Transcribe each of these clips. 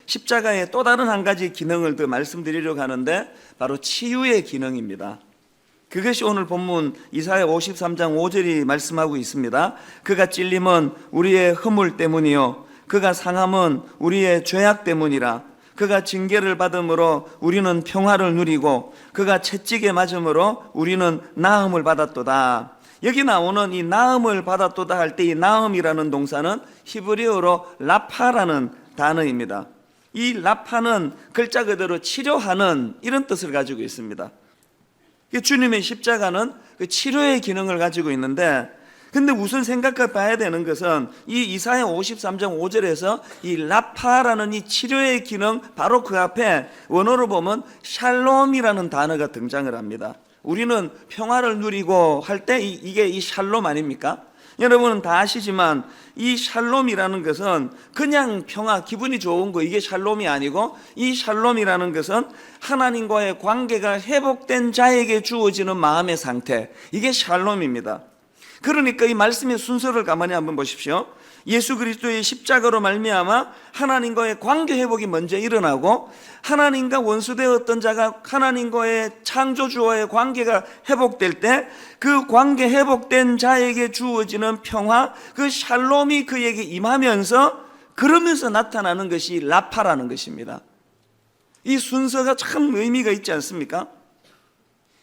십자가의 또 다른 한 가지 기능을 더 말씀드리려고 하는데 바로 치유의 기능입니다. 그것이 오늘 본문 이사야 53장 5절이 말씀하고 있습니다. 그가 찔림은 우리의 허물 때문이요 그가 상함은 우리의 죄악 때문이라. 그가 징계를 받음으로 우리는 평화를 누리고 그가 채찍에 맞음으로 우리는 나음을 받았도다. 여기 나오는 이 나음을 받았도다 할 때 이 나음이라는 동사는 히브리어로 라파라는 단어입니다. 이 라파는 글자 그대로 치료하는 이런 뜻을 가지고 있습니다. 주님의 십자가는 그 치료의 기능을 가지고 있는데, 근데 우선 생각해 봐야 되는 것은 이 이사야 53장 5절에서 이 라파라는 이 치료의 기능 바로 그 앞에 원어로 보면 샬롬이라는 단어가 등장을 합니다. 우리는 평화를 누리고 할 때 이게 이 샬롬 아닙니까? 여러분은 다 아시지만 이 샬롬이라는 것은 그냥 평화, 기분이 좋은 거, 이게 샬롬이 아니고 이 샬롬이라는 것은 하나님과의 관계가 회복된 자에게 주어지는 마음의 상태, 이게 샬롬입니다. 그러니까 이 말씀의 순서를 가만히 한번 보십시오. 예수 그리스도의 십자가로 말미암아 하나님과의 관계 회복이 먼저 일어나고, 하나님과 원수되었던 자가 하나님과의 창조주와의 관계가 회복될 때 그 관계 회복된 자에게 주어지는 평화, 그 샬롬이 그에게 임하면서 그러면서 나타나는 것이 라파라는 것입니다. 이 순서가 참 의미가 있지 않습니까?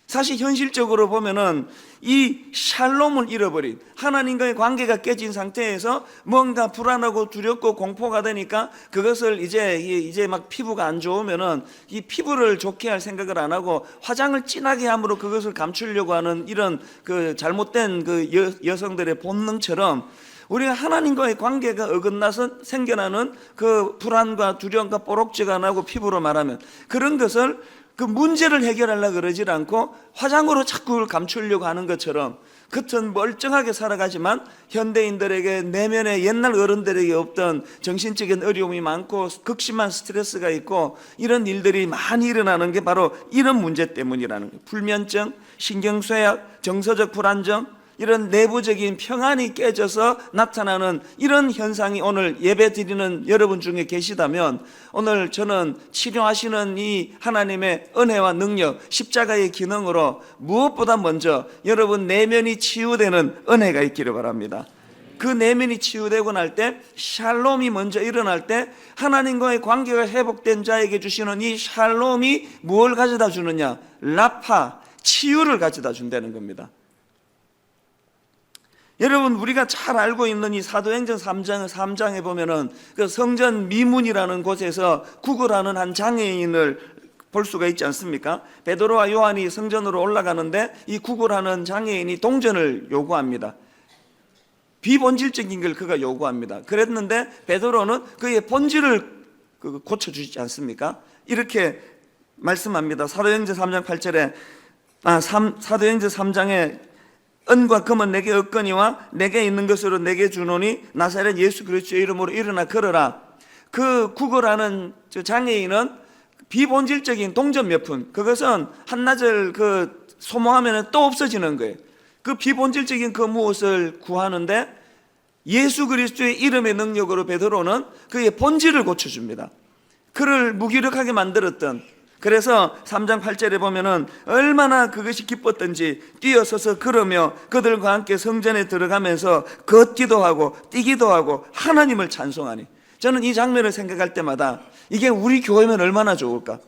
사실 현실적으로 보면은 이 샬롬을 잃어버린, 하나님과의 관계가 깨진 상태에서 뭔가 불안하고 두렵고 공포가 되니까 그것을 이제 막 피부가 안 좋으면은 이 피부를 좋게 할 생각을 안 하고 화장을 진하게 함으로 그것을 감추려고 하는 이런 그 잘못된 그 여성들의 본능처럼, 우리가 하나님과의 관계가 어긋나서 생겨나는 그 불안과 두려움과 뽀록지가 나고 피부로 말하면 그런 것을 그 문제를 해결하려고 그러질 않고 화장으로 자꾸 그걸 감추려고 하는 것처럼 겉은 멀쩡하게 살아가지만 현대인들에게 내면에 옛날 어른들에게 없던 정신적인 어려움이 많고 극심한 스트레스가 있고 이런 일들이 많이 일어나는 게 바로 이런 문제 때문이라는 거예요. 불면증, 신경쇠약, 정서적 불안정, 이런 내부적인 평안이 깨져서 나타나는 이런 현상이 오늘 예배 드리는 여러분 중에 계시다면, 오늘 저는 치료하시는 이 하나님의 은혜와 능력, 십자가의 기능으로 무엇보다 먼저 여러분 내면이 치유되는 은혜가 있기를 바랍니다. 그 내면이 치유되고 날 때 샬롬이 먼저 일어날 때 하나님과의 관계가 회복된 자에게 주시는 이 샬롬이 무엇을 가져다 주느냐? 라파, 치유를 가져다 준다는 겁니다. 여러분, 우리가 잘 알고 있는 이 사도행전 3장에 보면은 그 성전 미문이라는 곳에서 구걸하는 한 장애인을 볼 수가 있지 않습니까? 베드로와 요한이 성전으로 올라가는데 이 구걸하는 장애인이 동전을 요구합니다. 비본질적인 걸 그가 요구합니다. 그랬는데 베드로는 그의 본질을 고쳐주지 않습니까? 이렇게 말씀합니다. 사도행전 3장 8절에 사도행전 3장에 은과 금은 내게 없거니와 내게 있는 것으로 내게 주노니 나사렛 예수 그리스도의 이름으로 일어나 걸어라. 그 구걸하는 장애인은 비본질적인 동전 몇 푼, 그것은 한나절 그 소모하면 또 없어지는 거예요. 그 비본질적인 그 무엇을 구하는데 예수 그리스도의 이름의 능력으로 베드로는 그의 본질을 고쳐줍니다. 그를 무기력하게 만들었던, 그래서 3장 8절에 보면은 얼마나 그것이 기뻤던지 뛰어서서 걸으며 그들과 함께 성전에 들어가면서 걷기도 하고 뛰기도 하고 하나님을 찬송하니, 저는 이 장면을 생각할 때마다 이게 우리 교회면 얼마나 좋을까?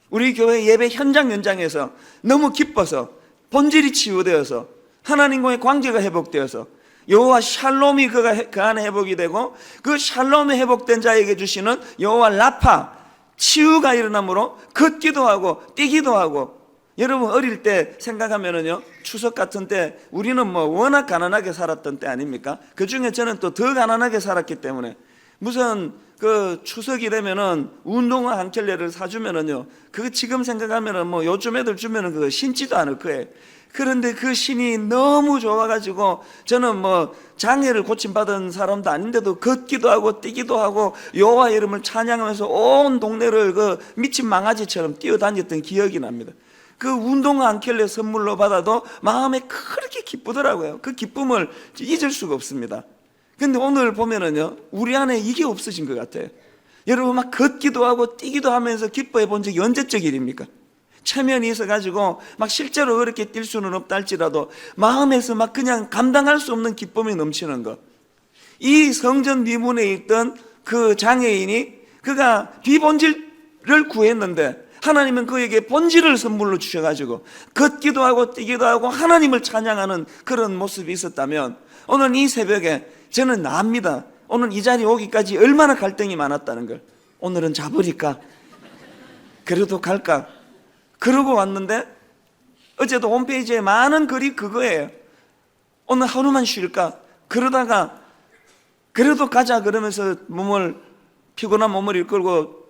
우리 교회 예배 현장에서 너무 기뻐서 본질이 치유되어서 하나님과의 관계가 회복되어서 여호와 샬롬이 그 안에 회복이 되고 그 샬롬이 회복된 자에게 주시는 여호와 라파, 치유가 일어나므로 걷기도 하고 뛰기도 하고. 여러분 어릴 때 생각하면은요, 추석 같은 때 우리는 뭐 워낙 가난하게 살았던 때 아닙니까? 그 중에 저는 또 더 가난하게 살았기 때문에 무슨 그 추석이 되면은 운동화 한 켤레를 사주면은요, 그거 지금 생각하면은 뭐 요즘 애들 주면은 그거 신지도 않을 거예요. 그런데 그 신이 너무 좋아가지고 저는 뭐 장애를 고침받은 사람도 아닌데도 걷기도 하고 뛰기도 하고 여호와 이름을 찬양하면서 온 동네를 그 미친 망아지처럼 뛰어다녔던 기억이 납니다. 그 운동화 한 켤레 선물로 받아도 마음에 그렇게 기쁘더라고요. 그 기쁨을 잊을 수가 없습니다. 근데 오늘 보면은요, 우리 안에 이게 없어진 것 같아요. 여러분 막 걷기도 하고 뛰기도 하면서 기뻐해 본 적이 언제적 일입니까? 체면이 있어가지고 막 실제로 그렇게 뛸 수는 없다 할지라도 마음에서 막 그냥 감당할 수 없는 기쁨이 넘치는 것. 이 성전 미문에 있던 그 장애인이 그가 비본질을 구했는데 하나님은 그에게 본질을 선물로 주셔가지고 걷기도 하고 뛰기도 하고 하나님을 찬양하는 그런 모습이 있었다면 오늘 이 새벽에 저는 압니다. 오늘 이 자리에 오기까지 얼마나 갈등이 많았다는 걸. 오늘은 자버릴까? 그래도 갈까? 그러고 왔는데 어제도 홈페이지에 많은 글이 그거예요. 오늘 하루만 쉴까? 그러다가 그래도 가자 그러면서 피곤한 몸을 이끌고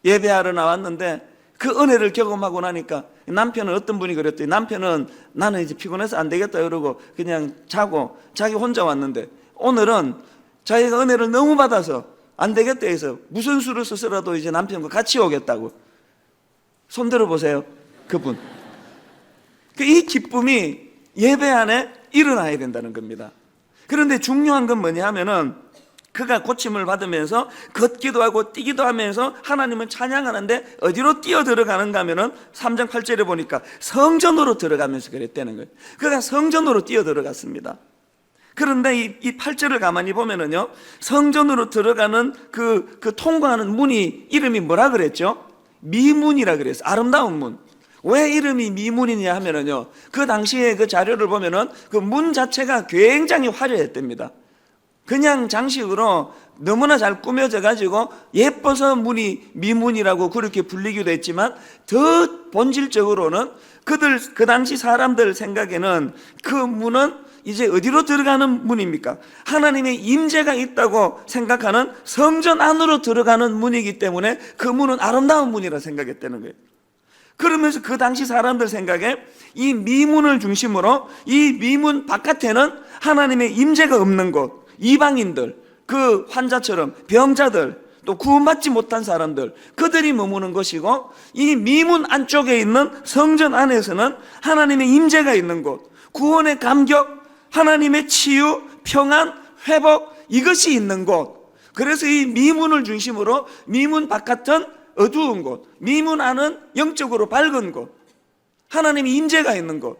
예배하러 나왔는데 그 은혜를 경험하고 나니까 남편은 어떤 분이 그랬더니 남편은 나는 이제 피곤해서 안 되겠다 그러고 그냥 자고 자기 혼자 왔는데 오늘은 자기가 은혜를 너무 받아서 안 되겠다 해서 무슨 수를 써서라도 이제 남편과 같이 오겠다고. 손 들어보세요. 그분. 이 기쁨이 예배 안에 일어나야 된다는 겁니다. 그런데 중요한 건 뭐냐 하면은 그가 고침을 받으면서 걷기도 하고 뛰기도 하면서 하나님을 찬양하는데 어디로 뛰어 들어가는가 하면은 3장 8절에 보니까 성전으로 들어가면서 그랬다는 거예요. 그가 성전으로 뛰어 들어갔습니다. 그런데 이 8절을 가만히 보면은요, 성전으로 들어가는 그 통과하는 문이 이름이 뭐라 그랬죠? 미문이라 그랬어요. 아름다운 문. 왜 이름이 미문이냐 하면은요, 그 당시에 그 자료를 보면은 그 문 자체가 굉장히 화려했답니다. 그냥 장식으로 너무나 잘 꾸며져 가지고 예뻐서 문이 미문이라고 그렇게 불리기도 했지만 더 본질적으로는 그 당시 사람들 생각에는 그 문은 이제 어디로 들어가는 문입니까? 하나님의 임재가 있다고 생각하는 성전 안으로 들어가는 문이기 때문에 그 문은 아름다운 문이라 생각했다는 거예요. 그러면서 그 당시 사람들 생각에 이 미문을 중심으로 이 미문 바깥에는 하나님의 임재가 없는 곳, 이방인들, 그 환자처럼 병자들, 또 구원받지 못한 사람들, 그들이 머무는 것이고 이 미문 안쪽에 있는 성전 안에서는 하나님의 임재가 있는 곳, 구원의 감격, 하나님의 치유, 평안, 회복, 이것이 있는 곳. 그래서 이 미문을 중심으로 미문 바깥은 어두운 곳, 미문 안은 영적으로 밝은 곳, 하나님의 임재가 있는 곳,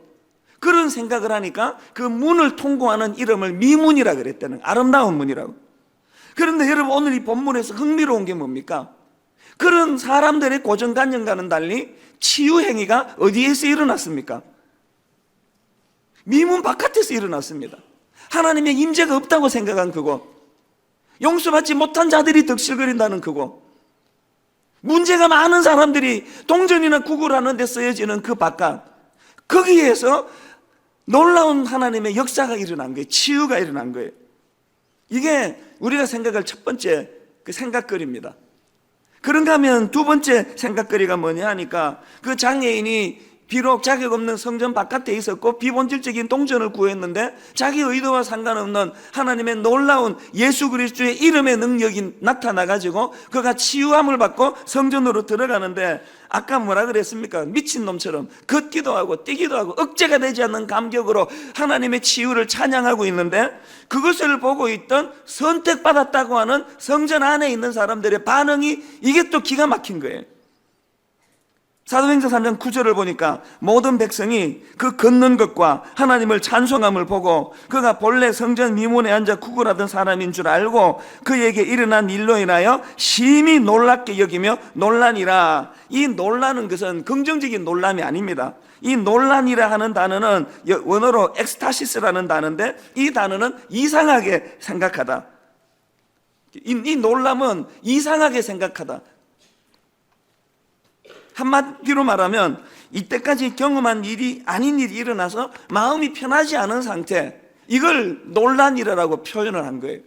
그런 생각을 하니까 그 문을 통과하는 이름을 미문이라 그랬다는, 아름다운 문이라고. 그런데 여러분 오늘 이 본문에서 흥미로운 게 뭡니까? 그런 사람들의 고정관념과는 달리 치유 행위가 어디에서 일어났습니까? 미문 바깥에서 일어났습니다. 하나님의 임재가 없다고 생각한 그곳, 용서받지 못한 자들이 득실거린다는 그곳, 문제가 많은 사람들이 동전이나 구걸하는 데 쓰여지는 그 바깥, 거기에서 놀라운 하나님의 역사가 일어난 거예요. 치유가 일어난 거예요. 이게 우리가 생각할 첫 번째 그 생각거리입니다. 그런가 하면 두 번째 생각거리가 뭐냐 하니까 그 장애인이 비록 자격 없는 성전 바깥에 있었고 비본질적인 동전을 구했는데 자기 의도와 상관없는 하나님의 놀라운 예수 그리스도의 이름의 능력이 나타나가지고 그가 치유함을 받고 성전으로 들어가는데 아까 뭐라 그랬습니까? 미친놈처럼 걷기도 하고 뛰기도 하고 억제가 되지 않는 감격으로 하나님의 치유를 찬양하고 있는데 그것을 보고 있던 선택받았다고 하는 성전 안에 있는 사람들의 반응이 이게 또 기가 막힌 거예요. 사도행전 3장 9절을 보니까 모든 백성이 그 걷는 것과 하나님을 찬송함을 보고 그가 본래 성전 미문에 앉아 구걸하던 사람인 줄 알고 그에게 일어난 일로 인하여 심히 놀랍게 여기며 놀라니라. 이 놀라는 것은 긍정적인 놀람이 아닙니다. 이 놀라니라 하는 단어는 원어로 엑스타시스라는 단어인데 이 단어는 이상하게 생각하다. 이 놀람은 이상하게 생각하다. 한마디로 말하면 이때까지 경험한 일이 아닌 일이 일어나서 마음이 편하지 않은 상태, 이걸 놀란이라고 표현을 한 거예요.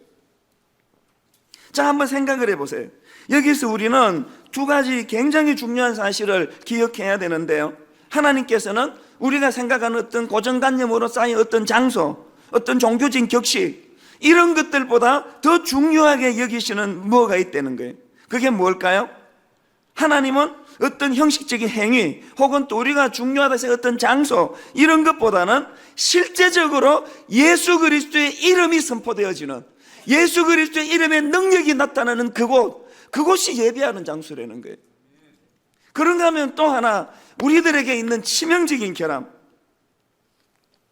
자, 한번 생각을 해보세요. 여기서 우리는 두 가지 굉장히 중요한 사실을 기억해야 되는데요. 하나님께서는 우리가 생각하는 어떤 고정관념으로 쌓인 어떤 장소, 어떤 종교적인 격식, 이런 것들보다 더 중요하게 여기시는 뭐가 있다는 거예요. 그게 뭘까요? 하나님은 어떤 형식적인 행위 혹은 또 우리가 중요하다 생각하는 어떤 장소, 이런 것보다는 실제적으로 예수 그리스도의 이름이 선포되어지는, 예수 그리스도의 이름의 능력이 나타나는 그곳이 예배하는 장소라는 거예요. 그런가 하면 또 하나, 우리들에게 있는 치명적인 결함,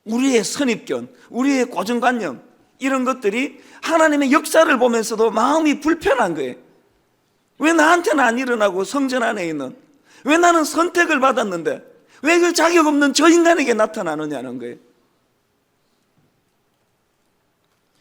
우리의 선입견, 우리의 고정관념, 이런 것들이 하나님의 역사를 보면서도 마음이 불편한 거예요. 왜 나한테는 안 일어나고 성전 안에 있는, 왜 나는 선택을 받았는데 왜 그 자격 없는 저 인간에게 나타나느냐는 거예요.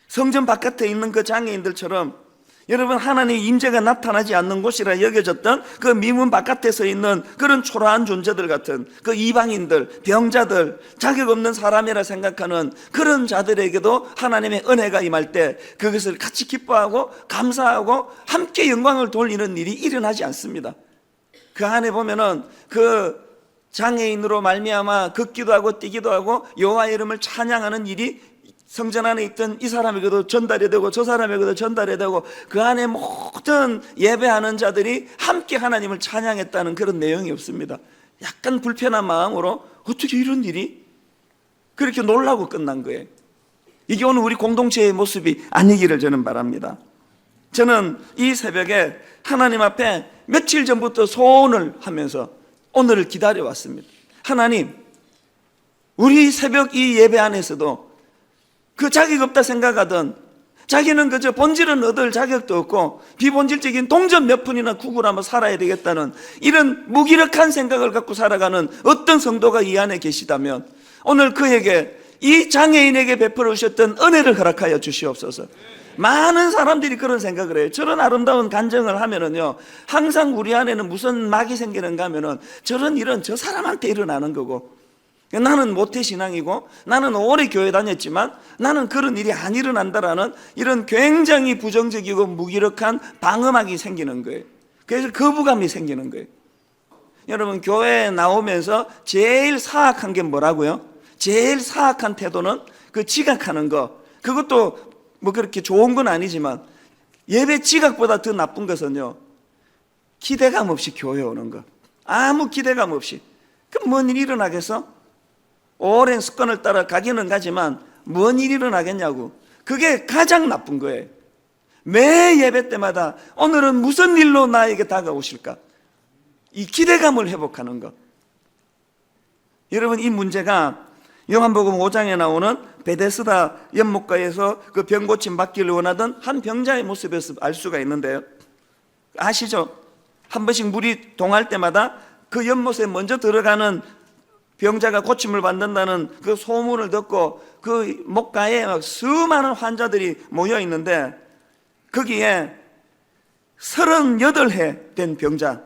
성전 바깥에 있는 그 장애인들처럼 여러분, 하나님의 임재가 나타나지 않는 곳이라 여겨졌던 그 미문 바깥에 서 있는 그런 초라한 존재들 같은 그 이방인들, 병자들, 자격 없는 사람이라 생각하는 그런 자들에게도 하나님의 은혜가 임할 때 그것을 같이 기뻐하고 감사하고 함께 영광을 돌리는 일이 일어나지 않습니다. 그 안에 보면은 그 장애인으로 말미암아 걷기도 하고 뛰기도 하고 여호와의 이름을 찬양하는 일이 성전 안에 있던 이 사람에게도 전달이 되고 저 사람에게도 전달이 되고 그 안에 모든 예배하는 자들이 함께 하나님을 찬양했다는 그런 내용이 없습니다. 약간 불편한 마음으로 어떻게 이런 일이 그렇게 놀라고 끝난 거예요. 이게 오늘 우리 공동체의 모습이 아니기를 저는 바랍니다. 저는 이 새벽에 하나님 앞에 며칠 전부터 소원을 하면서 오늘을 기다려왔습니다. 하나님, 우리 새벽 이 예배 안에서도 그 자격 없다 생각하던, 자기는 그저 본질은 얻을 자격도 없고 비본질적인 동전 몇 푼이나 구걸하며 살아야 되겠다는 이런 무기력한 생각을 갖고 살아가는 어떤 성도가 이 안에 계시다면 오늘 그에게, 이 장애인에게 베풀어 주셨던 은혜를 허락하여 주시옵소서. 많은 사람들이 그런 생각을 해요. 저런 아름다운 간증을 하면은요, 항상 우리 안에는 무슨 막이 생기는가 하면은 저런 일은 저 사람한테 일어나는 거고, 나는 모태신앙이고 나는 오래 교회 다녔지만 나는 그런 일이 안 일어난다라는 이런 굉장히 부정적이고 무기력한 방어막이 생기는 거예요. 그래서 거부감이 생기는 거예요. 여러분, 교회에 나오면서 제일 사악한 게 뭐라고요? 제일 사악한 태도는 그 지각하는 거. 그것도 뭐 그렇게 좋은 건 아니지만 예배 지각보다 더 나쁜 것은요, 기대감 없이 교회 오는 거. 아무 기대감 없이. 그럼 뭔 일이 일어나겠어? 오랜 습관을 따라 가기는 가지만 뭔 일이 일어나겠냐고. 그게 가장 나쁜 거예요. 매 예배 때마다 오늘은 무슨 일로 나에게 다가오실까? 이 기대감을 회복하는 것. 여러분, 이 문제가 요한복음 5장에 나오는 베데스다 연못가에서 그 병 고침 받기를 원하던 한 병자의 모습에서 알 수가 있는데요, 아시죠? 한 번씩 물이 동할 때마다 그 연못에 먼저 들어가는 병자가 고침을 받는다는 그 소문을 듣고 그 목가에 막 수많은 환자들이 모여 있는데, 거기에 38해 된 병자,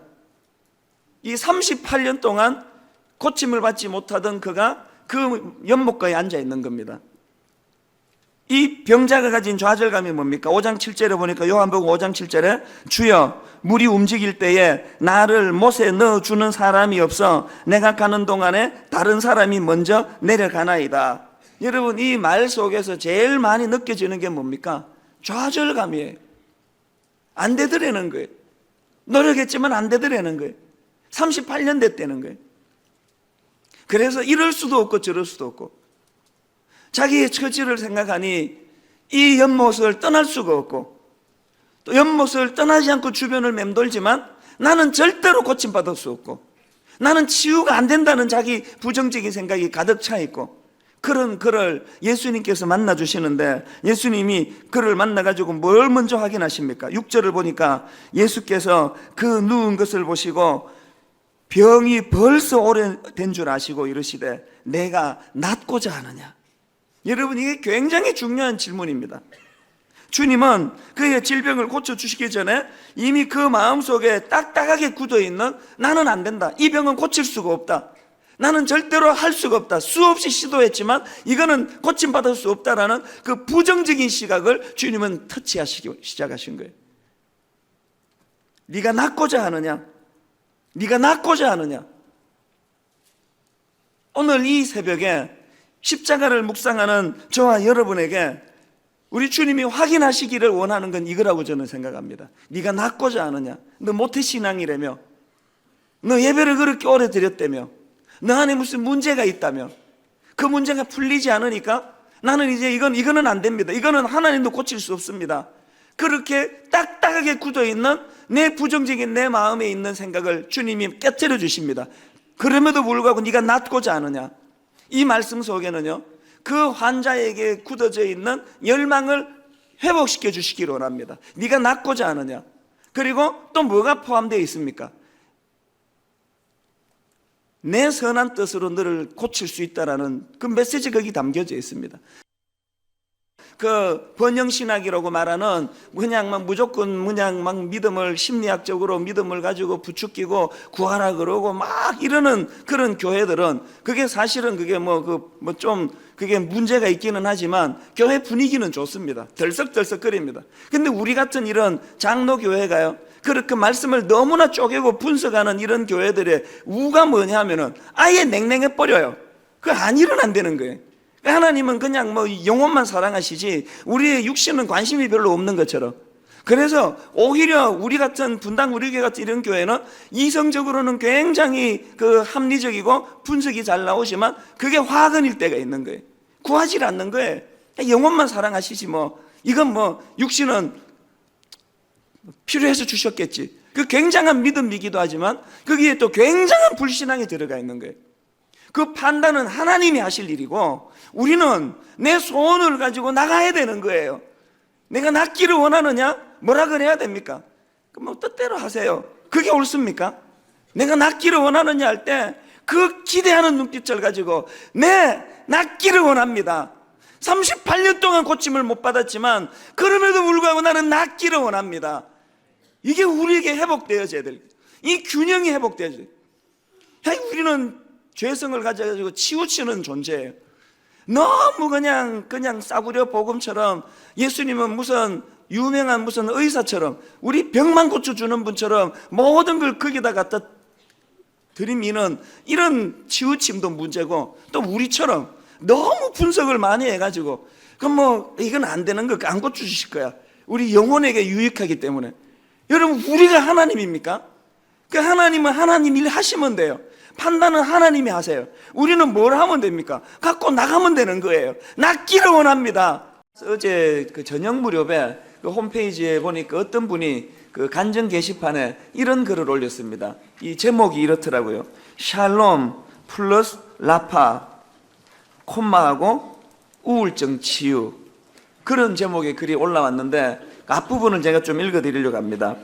이 38년 동안 고침을 받지 못하던 그가 그 연못가에 앉아 있는 겁니다. 이 병자가 가진 좌절감이 뭡니까? 5장 7절에 보니까, 요한복음 5장 7절에 주여, 물이 움직일 때에 나를 못에 넣어주는 사람이 없어 내가 가는 동안에 다른 사람이 먼저 내려가나이다. 여러분, 이 말 속에서 제일 많이 느껴지는 게 뭡니까? 좌절감이에요. 안 되더라는 거예요. 노력했지만 안 되더라는 거예요. 38년 됐다는 거예요. 그래서 이럴 수도 없고 저럴 수도 없고, 자기의 처지를 생각하니 이 연못을 떠날 수가 없고, 또 연못을 떠나지 않고 주변을 맴돌지만 나는 절대로 고침받을 수 없고, 나는 치유가 안 된다는 자기 부정적인 생각이 가득 차 있고, 그런 그를 예수님께서 만나 주시는데, 예수님이 그를 만나가지고 뭘 먼저 확인하십니까? 6절을 보니까 예수께서 그 누운 것을 보시고 병이 벌써 오래된 줄 아시고 이르시되 내가 낫고자 하느냐. 여러분, 이게 굉장히 중요한 질문입니다. 주님은 그의 질병을 고쳐주시기 전에 이미 그 마음속에 딱딱하게 굳어있는, 나는 안 된다, 이 병은 고칠 수가 없다, 나는 절대로 할 수가 없다, 수없이 시도했지만 이거는 고침받을 수 없다라는 그 부정적인 시각을 주님은 터치하시기 시작하신 거예요. 네가 낫고자 하느냐? 네가 낫고자 하느냐? 오늘 이 새벽에 십자가를 묵상하는 저와 여러분에게 우리 주님이 확인하시기를 원하는 건 이거라고 저는 생각합니다. 네가 낫고자 하느냐? 너 모태신앙이라며, 너 예배를 그렇게 오래 드렸다며, 너 안에 무슨 문제가 있다며, 그 문제가 풀리지 않으니까 나는 이제 이거는 안 됩니다. 이거는 하나님도 고칠 수 없습니다. 그렇게 딱딱하게 굳어있는 내 부정적인 내 마음에 있는 생각을 주님이 깨트려 주십니다. 그럼에도 불구하고 네가 낫고자 하느냐? 이 말씀 속에는요, 그 환자에게 굳어져 있는 열망을 회복시켜 주시기를 원합니다. 네가 낫고자 하느냐? 그리고 또 뭐가 포함되어 있습니까? 내 선한 뜻으로 너를 고칠 수 있다라는 그 메시지 거기 담겨져 있습니다. 그 번영신학이라고 말하는 그냥 막 무조건 그냥 막 믿음을 심리학적으로 믿음을 가지고 부추기고 구하라 그러고 막 이러는 그런 교회들은 그게 사실은 그게 좀 그게 문제가 있기는 하지만 교회 분위기는 좋습니다. 덜썩덜썩거립니다. 근데 우리 같은 이런 장로 교회가요, 그렇게 말씀을 너무나 쪼개고 분석하는 이런 교회들의 우가 뭐냐면은 아예 냉랭해 버려요. 그 안 일어난다는 거예요. 하나님은 그냥 영혼만 사랑하시지 우리의 육신은 관심이 별로 없는 것처럼. 그래서 오히려 우리 같은 분당 우리 교회 같은 이런 교회는 이성적으로는 굉장히 그 합리적이고 분석이 잘 나오지만 그게 화근일 때가 있는 거예요. 구하지 않는 거예요. 영혼만 사랑하시지 이건 육신은 필요해서 주셨겠지. 그 굉장한 믿음이기도 하지만 거기에 또 굉장한 불신앙이 들어가 있는 거예요. 그 판단은 하나님이 하실 일이고 우리는 내 소원을 가지고 나가야 되는 거예요. 내가 낫기를 원하느냐? 뭐라 그래야 됩니까? 그럼 뜻대로 하세요. 그게 옳습니까? 내가 낫기를 원하느냐 할 때 그 기대하는 눈빛을 가지고 낫기를 원합니다. 38년 동안 고침을 못 받았지만 그럼에도 불구하고 나는 낫기를 원합니다. 이게 우리에게 회복되어져야 될, 이 균형이 회복되어져야 돼요. 우리는 죄성을 가져가지고 치우치는 존재예요. 너무 그냥 싸구려 복음처럼 예수님은 무슨 유명한 무슨 의사처럼 우리 병만 고쳐주는 분처럼 모든 걸 거기다 갖다 들이미는 이런 치우침도 문제고, 또 우리처럼 너무 분석을 많이 해가지고 그럼 이건 안 되는 거 안 고쳐주실 거야. 우리 영혼에게 유익하기 때문에. 여러분, 우리가 하나님입니까? 그 하나님은 하나님 일 하시면 돼요. 판단은 하나님이 하세요. 우리는 뭘 하면 됩니까? 갖고 나가면 되는 거예요. 낫기를 원합니다. 어제 그 저녁 무렵에 그 홈페이지에 보니까 어떤 분이 그 간증 게시판에 이런 글을 올렸습니다. 이 제목이 이렇더라고요. 샬롬 플러스 라파 콤마하고 우울증 치유, 그런 제목의 글이 올라왔는데 앞부분을 제가 좀 읽어드리려고 합니다.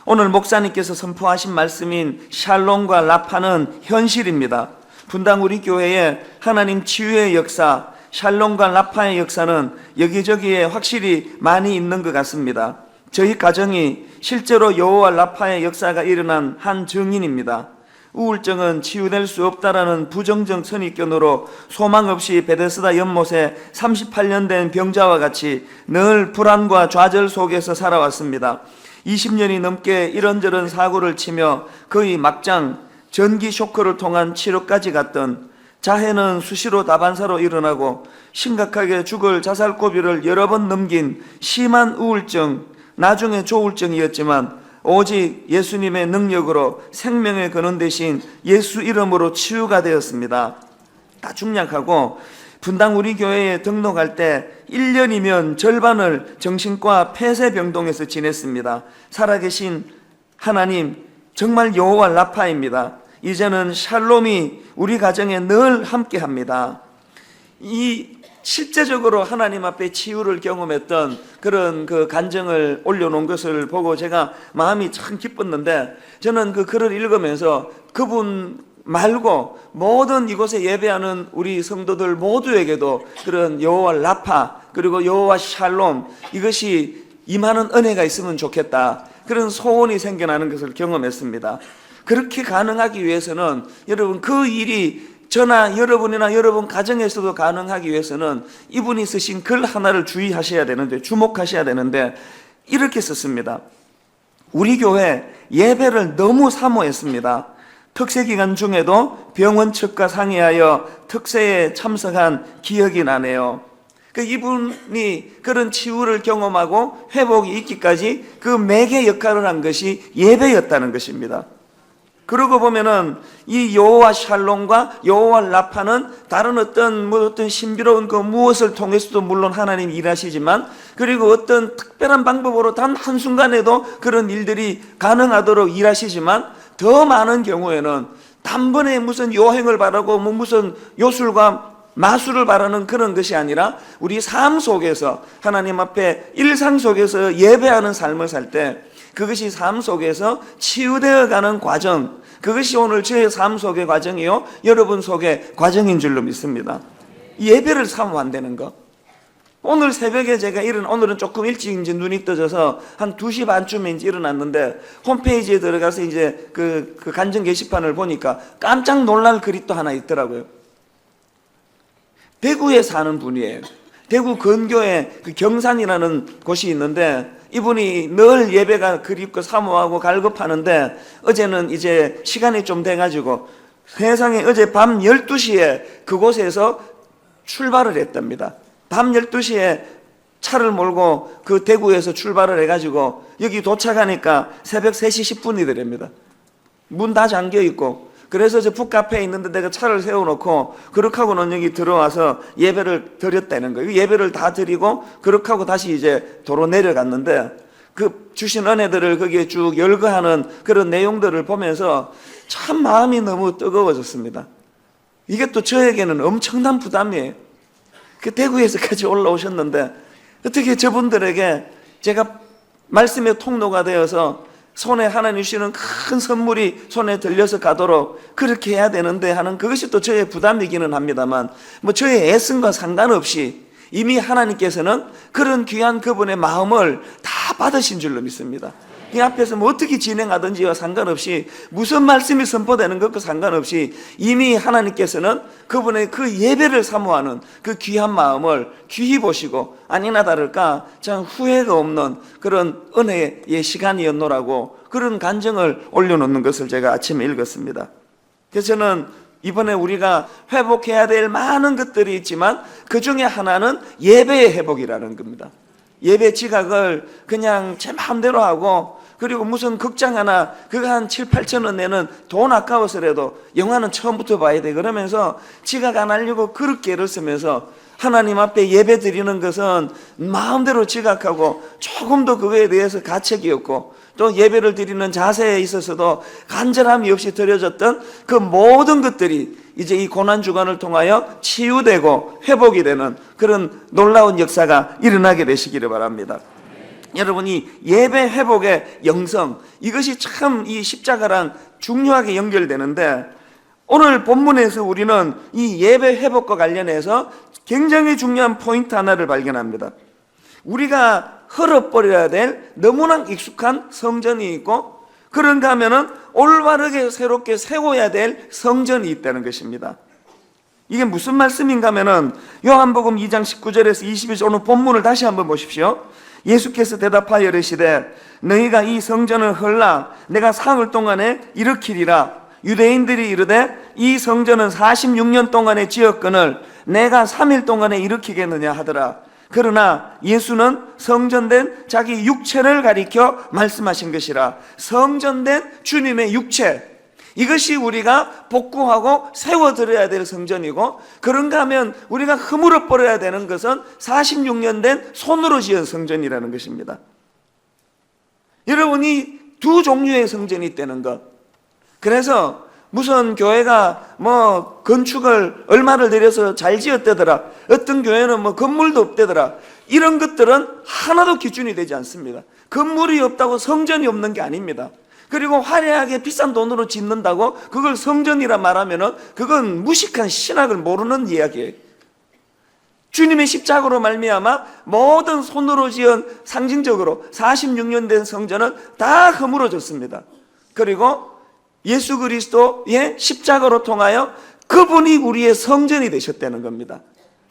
오늘 목사님께서 선포하신 말씀인 샬롬과 라파는 현실입니다. 분당 우리 교회의 하나님 치유의 역사, 샬롬과 라파의 역사는 여기저기에 확실히 많이 있는 것 같습니다. 저희 가정이 실제로 여호와 라파의 역사가 일어난 한 증인입니다. 우울증은 치유될 수 없다라는 부정적 선입견으로 소망 없이 베데스다 연못에 38년 된 병자와 같이 늘 불안과 좌절 속에서 살아왔습니다. 20년이 넘게 이런저런 사고를 치며 거의 막장 전기 쇼크를 통한 치료까지 갔던, 자해는 수시로 다반사로 일어나고 심각하게 죽을 자살 고비를 여러 번 넘긴 심한 우울증, 나중에 조울증이었지만 오직 예수님의 능력으로 생명의 근원 대신 예수 이름으로 치유가 되었습니다. 다 중약하고 분당 우리 교회에 등록할 때 1년이면 절반을 정신과 폐쇄병동에서 지냈습니다. 살아계신 하나님, 정말 여호와 라파입니다. 이제는 샬롬이 우리 가정에 늘 함께합니다. 이 실제적으로 하나님 앞에 치유를 경험했던 그런 그 간증을 올려놓은 것을 보고 제가 마음이 참 기뻤는데, 저는 그 글을 읽으면서 그분 말고 모든 이곳에 예배하는 우리 성도들 모두에게도 그런 여호와 라파 그리고 여호와 샬롬, 이것이 임하는 은혜가 있으면 좋겠다, 그런 소원이 생겨나는 것을 경험했습니다. 그렇게 가능하기 위해서는 여러분, 그 일이 저나 여러분이나 여러분 가정에서도 가능하기 위해서는 이분이 쓰신 글 하나를 주의하셔야 되는데, 주목하셔야 되는데, 이렇게 썼습니다. 우리 교회 예배를 너무 사모했습니다. 특세기간 중에도 병원 측과 상의하여 특세에 참석한 기억이 나네요. 이분이 그런 치유를 경험하고 회복이 있기까지 그 매개 역할을 한 것이 예배였다는 것입니다. 그러고 보면은 이 여호와 샬롬과 여호와 라파는 다른 어떤 신비로운 그 무엇을 통해서도 물론 하나님이 일하시지만, 그리고 어떤 특별한 방법으로 단 한순간에도 그런 일들이 가능하도록 일하시지만, 더 많은 경우에는 단번에 무슨 요행을 바라고 무슨 요술과 마술을 바라는 그런 것이 아니라 우리 삶 속에서 하나님 앞에 일상 속에서 예배하는 삶을 살 때 그것이 삶 속에서 치유되어 가는 과정, 그것이 오늘 저의 삶 속의 과정이요, 여러분 속의 과정인 줄로 믿습니다. 예배를 사모한다는 거. 오늘 새벽에 제가 오늘은 조금 일찍 이제 눈이 떠져서 한 2시 반쯤에 이제 일어났는데, 홈페이지에 들어가서 이제 그 간증 게시판을 보니까 깜짝 놀랄 글이 또 하나 있더라고요. 대구에 사는 분이에요. 대구 근교에 그 경산이라는 곳이 있는데, 이분이 늘 예배가 그립고 사모하고 갈급하는데, 어제는 이제 시간이 좀 돼가지고 세상에 어제 밤 12시에 그곳에서 출발을 했답니다. 밤 12시에 차를 몰고 그 대구에서 출발을 해가지고 여기 도착하니까 새벽 3시 10분이 되랍니다. 문 다 잠겨 있고. 그래서 저 북카페에 있는데 내가 차를 세워놓고 그렇게 하고는 여기 들어와서 예배를 드렸다는 거예요. 예배를 다 드리고 그렇게 하고 다시 이제 도로 내려갔는데, 그 주신 은혜들을 거기에 쭉 열거하는 그런 내용들을 보면서 참 마음이 너무 뜨거워졌습니다. 이게 또 저에게는 엄청난 부담이에요. 그 대구에서까지 올라오셨는데 어떻게 저분들에게 제가 말씀의 통로가 되어서 손에 하나님 주시는 큰 선물이 손에 들려서 가도록 그렇게 해야 되는데 하는, 그것이 또 저의 부담이기는 합니다만, 뭐 저의 애씀과 상관없이 이미 하나님께서는 그런 귀한 그분의 마음을 다 받으신 줄로 믿습니다. 이 앞에서 뭐 어떻게 진행하든지와 상관없이, 무슨 말씀이 선포되는 것과 상관없이 이미 하나님께서는 그분의 그 예배를 사모하는 그 귀한 마음을 귀히 보시고, 아니나 다를까 참 후회가 없는 그런 은혜의 시간이었노라고 그런 간증을 올려놓는 것을 제가 아침에 읽었습니다. 그래서 저는 이번에 우리가 회복해야 될 많은 것들이 있지만 그 중에 하나는 예배의 회복이라는 겁니다. 예배 지각을 그냥 제 마음대로 하고, 그리고 무슨 극장 하나 그거 한 7, 8천 원 내는 돈 아까워서라도 영화는 처음부터 봐야 돼 그러면서 지각 안 하려고 그렇게 애를 쓰면서, 하나님 앞에 예배 드리는 것은 마음대로 지각하고 조금도 그거에 대해서 가책이 없고, 또 예배를 드리는 자세에 있어서도 간절함이 없이 드려졌던 그 모든 것들이 이제 이 고난주간을 통하여 치유되고 회복이 되는 그런 놀라운 역사가 일어나게 되시기를 바랍니다. 여러분이 예배 회복의 영성, 이것이 참 이 십자가랑 중요하게 연결되는데, 오늘 본문에서 우리는 이 예배 회복과 관련해서 굉장히 중요한 포인트 하나를 발견합니다. 우리가 헐어버려야 될 너무나 익숙한 성전이 있고, 그런가 하면은 올바르게 새롭게 세워야 될 성전이 있다는 것입니다. 이게 무슨 말씀인가 하면은 요한복음 2장 19절에서 21절, 오늘 본문을 다시 한번 보십시오. 예수께서 대답하여 이르시되 너희가 이 성전을 헐라 내가 사흘 동안에 일으키리라. 유대인들이 이르되 이 성전은 46년 동안에 지었거늘 내가 3일 동안에 일으키겠느냐 하더라. 그러나 예수는 성전된 자기 육체를 가리켜 말씀하신 것이라. 성전된 주님의 육체, 이것이 우리가 복구하고 세워드려야 될 성전이고, 그런가 하면 우리가 허물어 버려야 되는 것은 46년 된 손으로 지은 성전이라는 것입니다. 여러분이 두 종류의 성전이 있다는 것. 그래서 무슨 교회가 뭐 건축을 얼마를 들여서 잘 지었대더라, 어떤 교회는 뭐 건물도 없대더라, 이런 것들은 하나도 기준이 되지 않습니다. 건물이 없다고 성전이 없는 게 아닙니다. 그리고 화려하게 비싼 돈으로 짓는다고 그걸 성전이라 말하면은 그건 무식한 신학을 모르는 이야기예요. 주님의 십자가로 말미암아 모든 손으로 지은 상징적으로 46년 된 성전은 다 허물어졌습니다. 그리고 예수 그리스도의 십자가로 통하여 그분이 우리의 성전이 되셨다는 겁니다.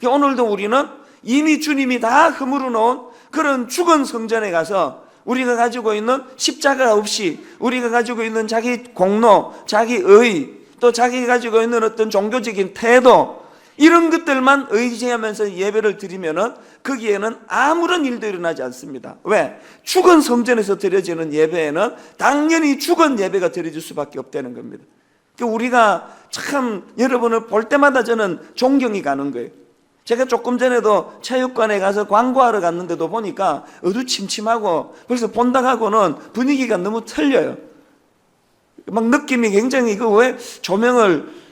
오늘도 우리는 이미 주님이 다 허물어 놓은 그런 죽은 성전에 가서 우리가 가지고 있는 십자가 없이, 우리가 가지고 있는 자기 공로, 자기 의, 또 자기가 가지고 있는 어떤 종교적인 태도, 이런 것들만 의지하면서 예배를 드리면은 거기에는 아무런 일도 일어나지 않습니다. 왜? 죽은 성전에서 드려지는 예배에는 당연히 죽은 예배가 드려질 수밖에 없다는 겁니다. 우리가 참 여러분을 볼 때마다 저는 존경이 가는 거예요. 제가 조금 전에도 체육관에 가서 광고하러 갔는데도 보니까 어두침침하고 벌써 본당하고는 분위기가 너무 틀려요. 막 느낌이 굉장히 이거 왜 조명을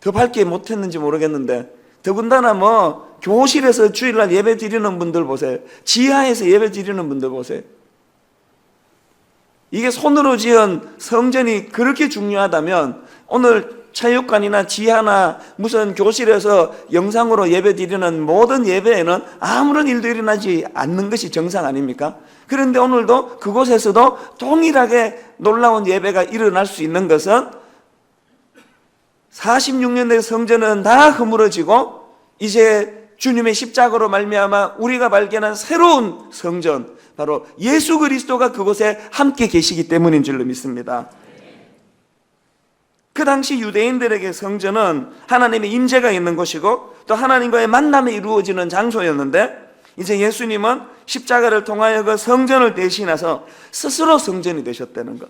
더 밝게 못했는지 모르겠는데, 더군다나 뭐 교실에서 주일날 예배 드리는 분들 보세요. 지하에서 예배 드리는 분들 보세요. 이게 손으로 지은 성전이 그렇게 중요하다면 오늘 체육관이나 지하나 무슨 교실에서 영상으로 예배 드리는 모든 예배에는 아무런 일도 일어나지 않는 것이 정상 아닙니까? 그런데 오늘도 그곳에서도 동일하게 놀라운 예배가 일어날 수 있는 것은 46년의 성전은 다 허물어지고 이제 주님의 십자가로 말미암아 우리가 발견한 새로운 성전, 바로 예수 그리스도가 그곳에 함께 계시기 때문인 줄로 믿습니다. 그 당시 유대인들에게 성전은 하나님의 임재가 있는 곳이고 또 하나님과의 만남이 이루어지는 장소였는데, 이제 예수님은 십자가를 통하여 그 성전을 대신해서 스스로 성전이 되셨다는 것.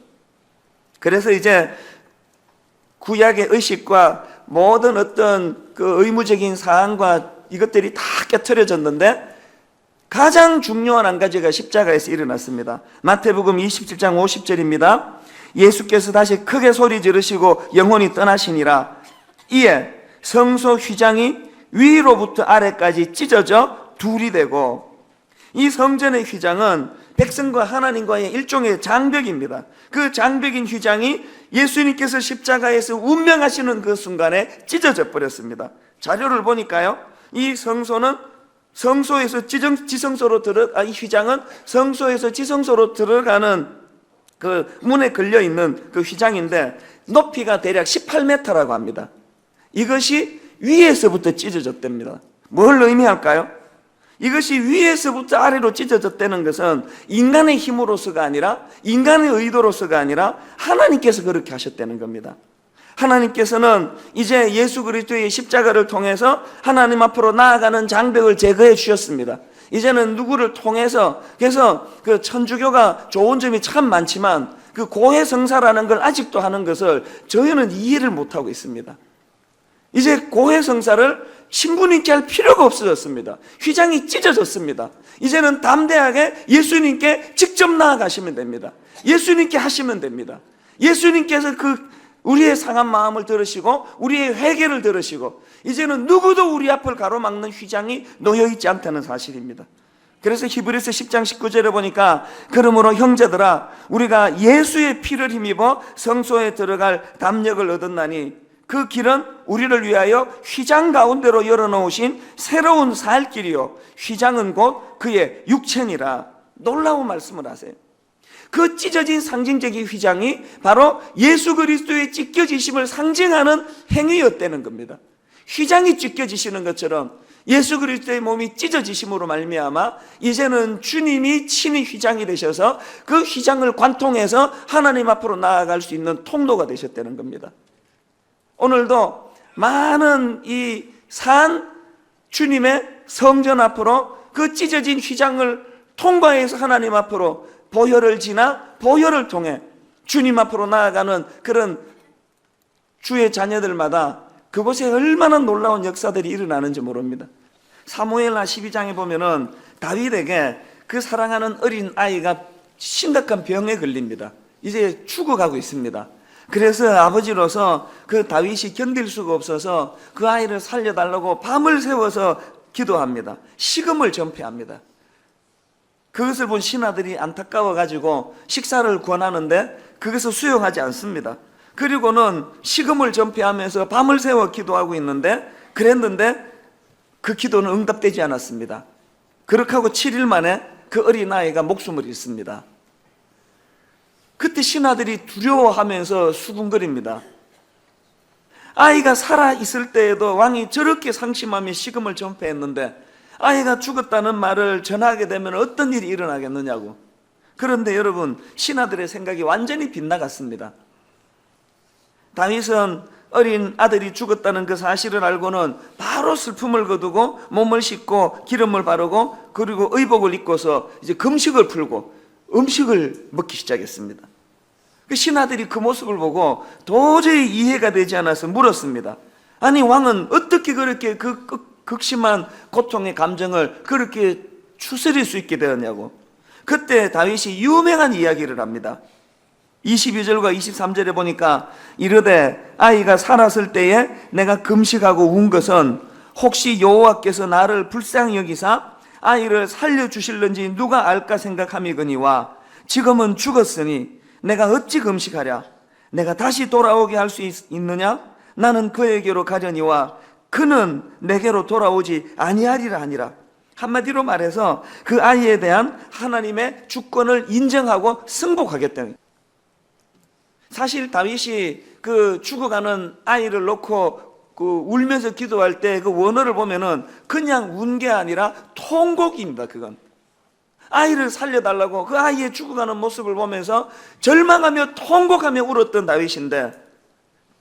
그래서 이제 구약의 의식과 모든 어떤 그 의무적인 사항과 이것들이 다 깨트려졌는데 가장 중요한 한 가지가 십자가에서 일어났습니다. 마태복음 27장 50절입니다. 예수께서 다시 크게 소리 지르시고 영혼이 떠나시니라. 이에 성소 휘장이 위로부터 아래까지 찢어져 둘이 되고, 이 성전의 휘장은 백성과 하나님과의 일종의 장벽입니다. 그 장벽인 휘장이 예수님께서 십자가에서 운명하시는 그 순간에 찢어져 버렸습니다. 자료를 보니까요, 이 성소는 성소에서 지성소로 이 휘장은 성소에서 지성소로 들어가는 그 문에 걸려 있는 그 휘장인데 높이가 대략 18m라고 합니다. 이것이 위에서부터 찢어졌답니다. 뭘 의미할까요? 이것이 위에서부터 아래로 찢어졌다는 것은 인간의 힘으로서가 아니라, 인간의 의도로서가 아니라 하나님께서 그렇게 하셨다는 겁니다. 하나님께서는 이제 예수 그리스도의 십자가를 통해서 하나님 앞으로 나아가는 장벽을 제거해 주셨습니다. 이제는 누구를 통해서, 그래서 그 천주교가 좋은 점이 참 많지만 그 고해성사라는 걸 아직도 하는 것을 저희는 이해를 못하고 있습니다. 이제 고해성사를 신부님께 할 필요가 없어졌습니다. 휘장이 찢어졌습니다. 이제는 담대하게 예수님께 직접 나아가시면 됩니다. 예수님께 하시면 됩니다. 예수님께서 우리의 상한 마음을 들으시고 우리의 회개를 들으시고 이제는 누구도 우리 앞을 가로막는 휘장이 놓여있지 않다는 사실입니다. 그래서 히브리서 10장 19절에 보니까 그러므로 형제들아 우리가 예수의 피를 힘입어 성소에 들어갈 담력을 얻었나니 그 길은 우리를 위하여 휘장 가운데로 열어놓으신 새로운 살 길이요 휘장은 곧 그의 육체니라. 놀라운 말씀을 하세요. 그 찢어진 상징적인 휘장이 바로 예수 그리스도의 찢겨지심을 상징하는 행위였다는 겁니다. 휘장이 찢겨지시는 것처럼 예수 그리스도의 몸이 찢어지심으로 말미암아 이제는 주님이 친히 휘장이 되셔서 그 휘장을 관통해서 하나님 앞으로 나아갈 수 있는 통로가 되셨다는 겁니다. 오늘도 많은 이 산 주님의 성전 앞으로 그 찢어진 휘장을 통과해서 하나님 앞으로 보혈을 지나 보혈을 통해 주님 앞으로 나아가는 그런 주의 자녀들마다 그곳에 얼마나 놀라운 역사들이 일어나는지 모릅니다. 사무엘하 12장에 보면은 다윗에게 그 사랑하는 어린 아이가 심각한 병에 걸립니다. 이제 죽어가고 있습니다. 그래서 아버지로서 그 다윗이 견딜 수가 없어서 그 아이를 살려달라고 밤을 새워서 기도합니다. 식음을 전폐합니다. 그것을 본 신하들이 안타까워가지고 식사를 권하는데 그것을 수용하지 않습니다. 그리고는 식음을 전폐하면서 밤을 새워 기도하고 그랬는데 그 기도는 응답되지 않았습니다. 그렇게 하고 7일 만에 그 어린아이가 목숨을 잃습니다. 그때 신하들이 두려워하면서 수군거립니다. 아이가 살아있을 때에도 왕이 저렇게 상심하며 식음을 전폐했는데 아이가 죽었다는 말을 전하게 되면 어떤 일이 일어나겠느냐고. 그런데 여러분, 신하들의 생각이 완전히 빗나갔습니다. 다윗은 어린 아들이 죽었다는 그 사실을 알고는 바로 슬픔을 거두고 몸을 씻고 기름을 바르고 그리고 의복을 입고서 이제 금식을 풀고 음식을 먹기 시작했습니다. 그 신하들이 그 모습을 보고 도저히 이해가 되지 않아서 물었습니다. 아니, 왕은 어떻게 그렇게 그 극심한 고통의 감정을 그렇게 추스릴 수 있게 되었냐고. 그때 다윗이 유명한 이야기를 합니다. 22절과 23절에 보니까 이르되 아이가 살았을 때에 내가 금식하고 운 것은 혹시 여호와께서 나를 불쌍히 여기사 아이를 살려주실는지 누가 알까 생각함이거니와 지금은 죽었으니 내가 어찌 금식하랴. 내가 다시 돌아오게 할 수 있느냐. 나는 그에게로 가려니와 그는 내게로 돌아오지 아니하리라 하니라. 한마디로 말해서 그 아이에 대한 하나님의 주권을 인정하고 승복하겠다는. 사실 다윗이 그 죽어가는 아이를 놓고 그 울면서 기도할 때 그 원어를 보면은 그냥 운 게 아니라 통곡입니다. 그건 아이를 살려달라고 그 아이의 죽어가는 모습을 보면서 절망하며 통곡하며 울었던 다윗인데,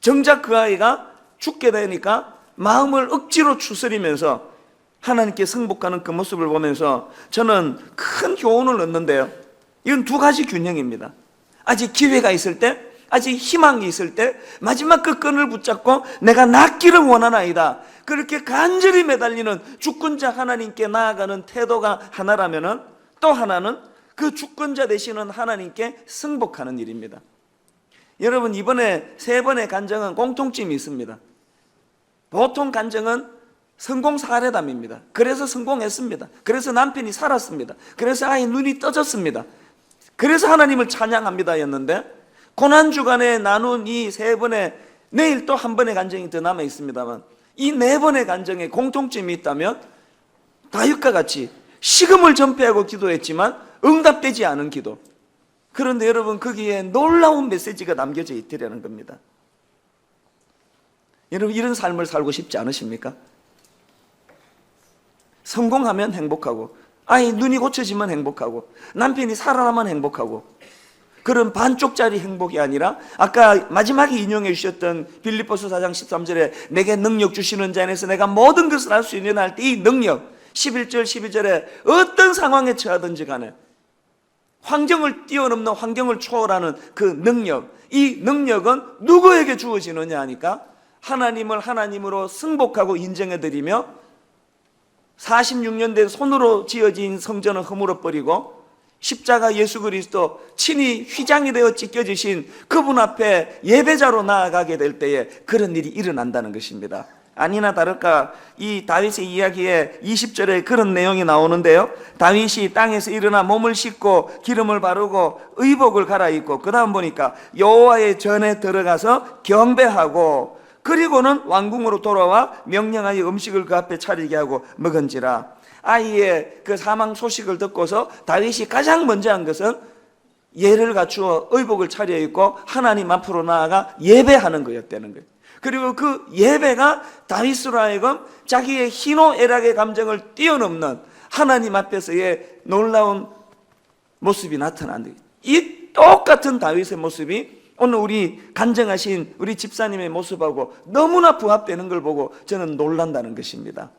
정작 그 아이가 죽게 되니까 마음을 억지로 추스리면서 하나님께 승복하는 그 모습을 보면서 저는 큰 교훈을 얻는데요. 이건 두 가지 균형입니다. 아직 기회가 있을 때, 아직 희망이 있을 때 마지막 그 끈을 붙잡고 내가 낫기를 원하나이다, 그렇게 간절히 매달리는 주권자 하나님께 나아가는 태도가 하나라면은, 또 하나는 그 주권자 되시는 하나님께 승복하는 일입니다. 여러분, 이번에 세 번의 간증은 공통점이 있습니다. 보통 간증은 성공 사례담입니다. 그래서 성공했습니다. 그래서 남편이 살았습니다. 그래서 아이 눈이 떠졌습니다. 그래서 하나님을 찬양합니다 였는데, 고난주간에 나눈 이 세 번의, 내일 또 한 번의 간증이 더 남아 있습니다만, 이 네 번의 간증에 공통점이 있다면 다윗과 같이 식음을 전폐하고 기도했지만 응답되지 않은 기도. 그런데 여러분, 거기에 놀라운 메시지가 남겨져 있더라는 겁니다. 여러분, 이런 삶을 살고 싶지 않으십니까? 성공하면 행복하고, 아이 눈이 고쳐지면 행복하고, 남편이 살아나면 행복하고, 그런 반쪽짜리 행복이 아니라 아까 마지막에 인용해 주셨던 빌립보서 4장 13절에 내게 능력 주시는 자 안에서 내가 모든 것을 할 수 있는 할 때 이 능력, 11절 12절에 어떤 상황에 처하든지 간에 환경을 뛰어넘는, 환경을 초월하는 그 능력, 이 능력은 누구에게 주어지느냐 하니까 하나님을 하나님으로 승복하고 인정해드리며 46년 된 손으로 지어진 성전을 허물어버리고 십자가 예수 그리스도 친히 휘장이 되어 찢겨지신 그분 앞에 예배자로 나아가게 될 때에 그런 일이 일어난다는 것입니다. 아니나 다를까 이 다윗의 이야기에 20절에 그런 내용이 나오는데요. 다윗이 땅에서 일어나 몸을 씻고 기름을 바르고 의복을 갈아입고 그 다음 보니까 여호와의 전에 들어가서 경배하고 그리고는 왕궁으로 돌아와 명령하여 음식을 그 앞에 차리게 하고 먹은지라. 아이의 그 사망 소식을 듣고서 다윗이 가장 먼저 한 것은 예를 갖추어 의복을 차려입고 하나님 앞으로 나아가 예배하는 거였다는 거예요. 그리고 그 예배가 다윗으로 하여금 자기의 희노애락의 감정을 뛰어넘는 하나님 앞에서의 놀라운 모습이 나타난 거예요. 이 똑같은 다윗의 모습이 오늘 우리 간증하신 우리 집사님의 모습하고 너무나 부합되는 걸 보고 저는 놀란다는 것입니다.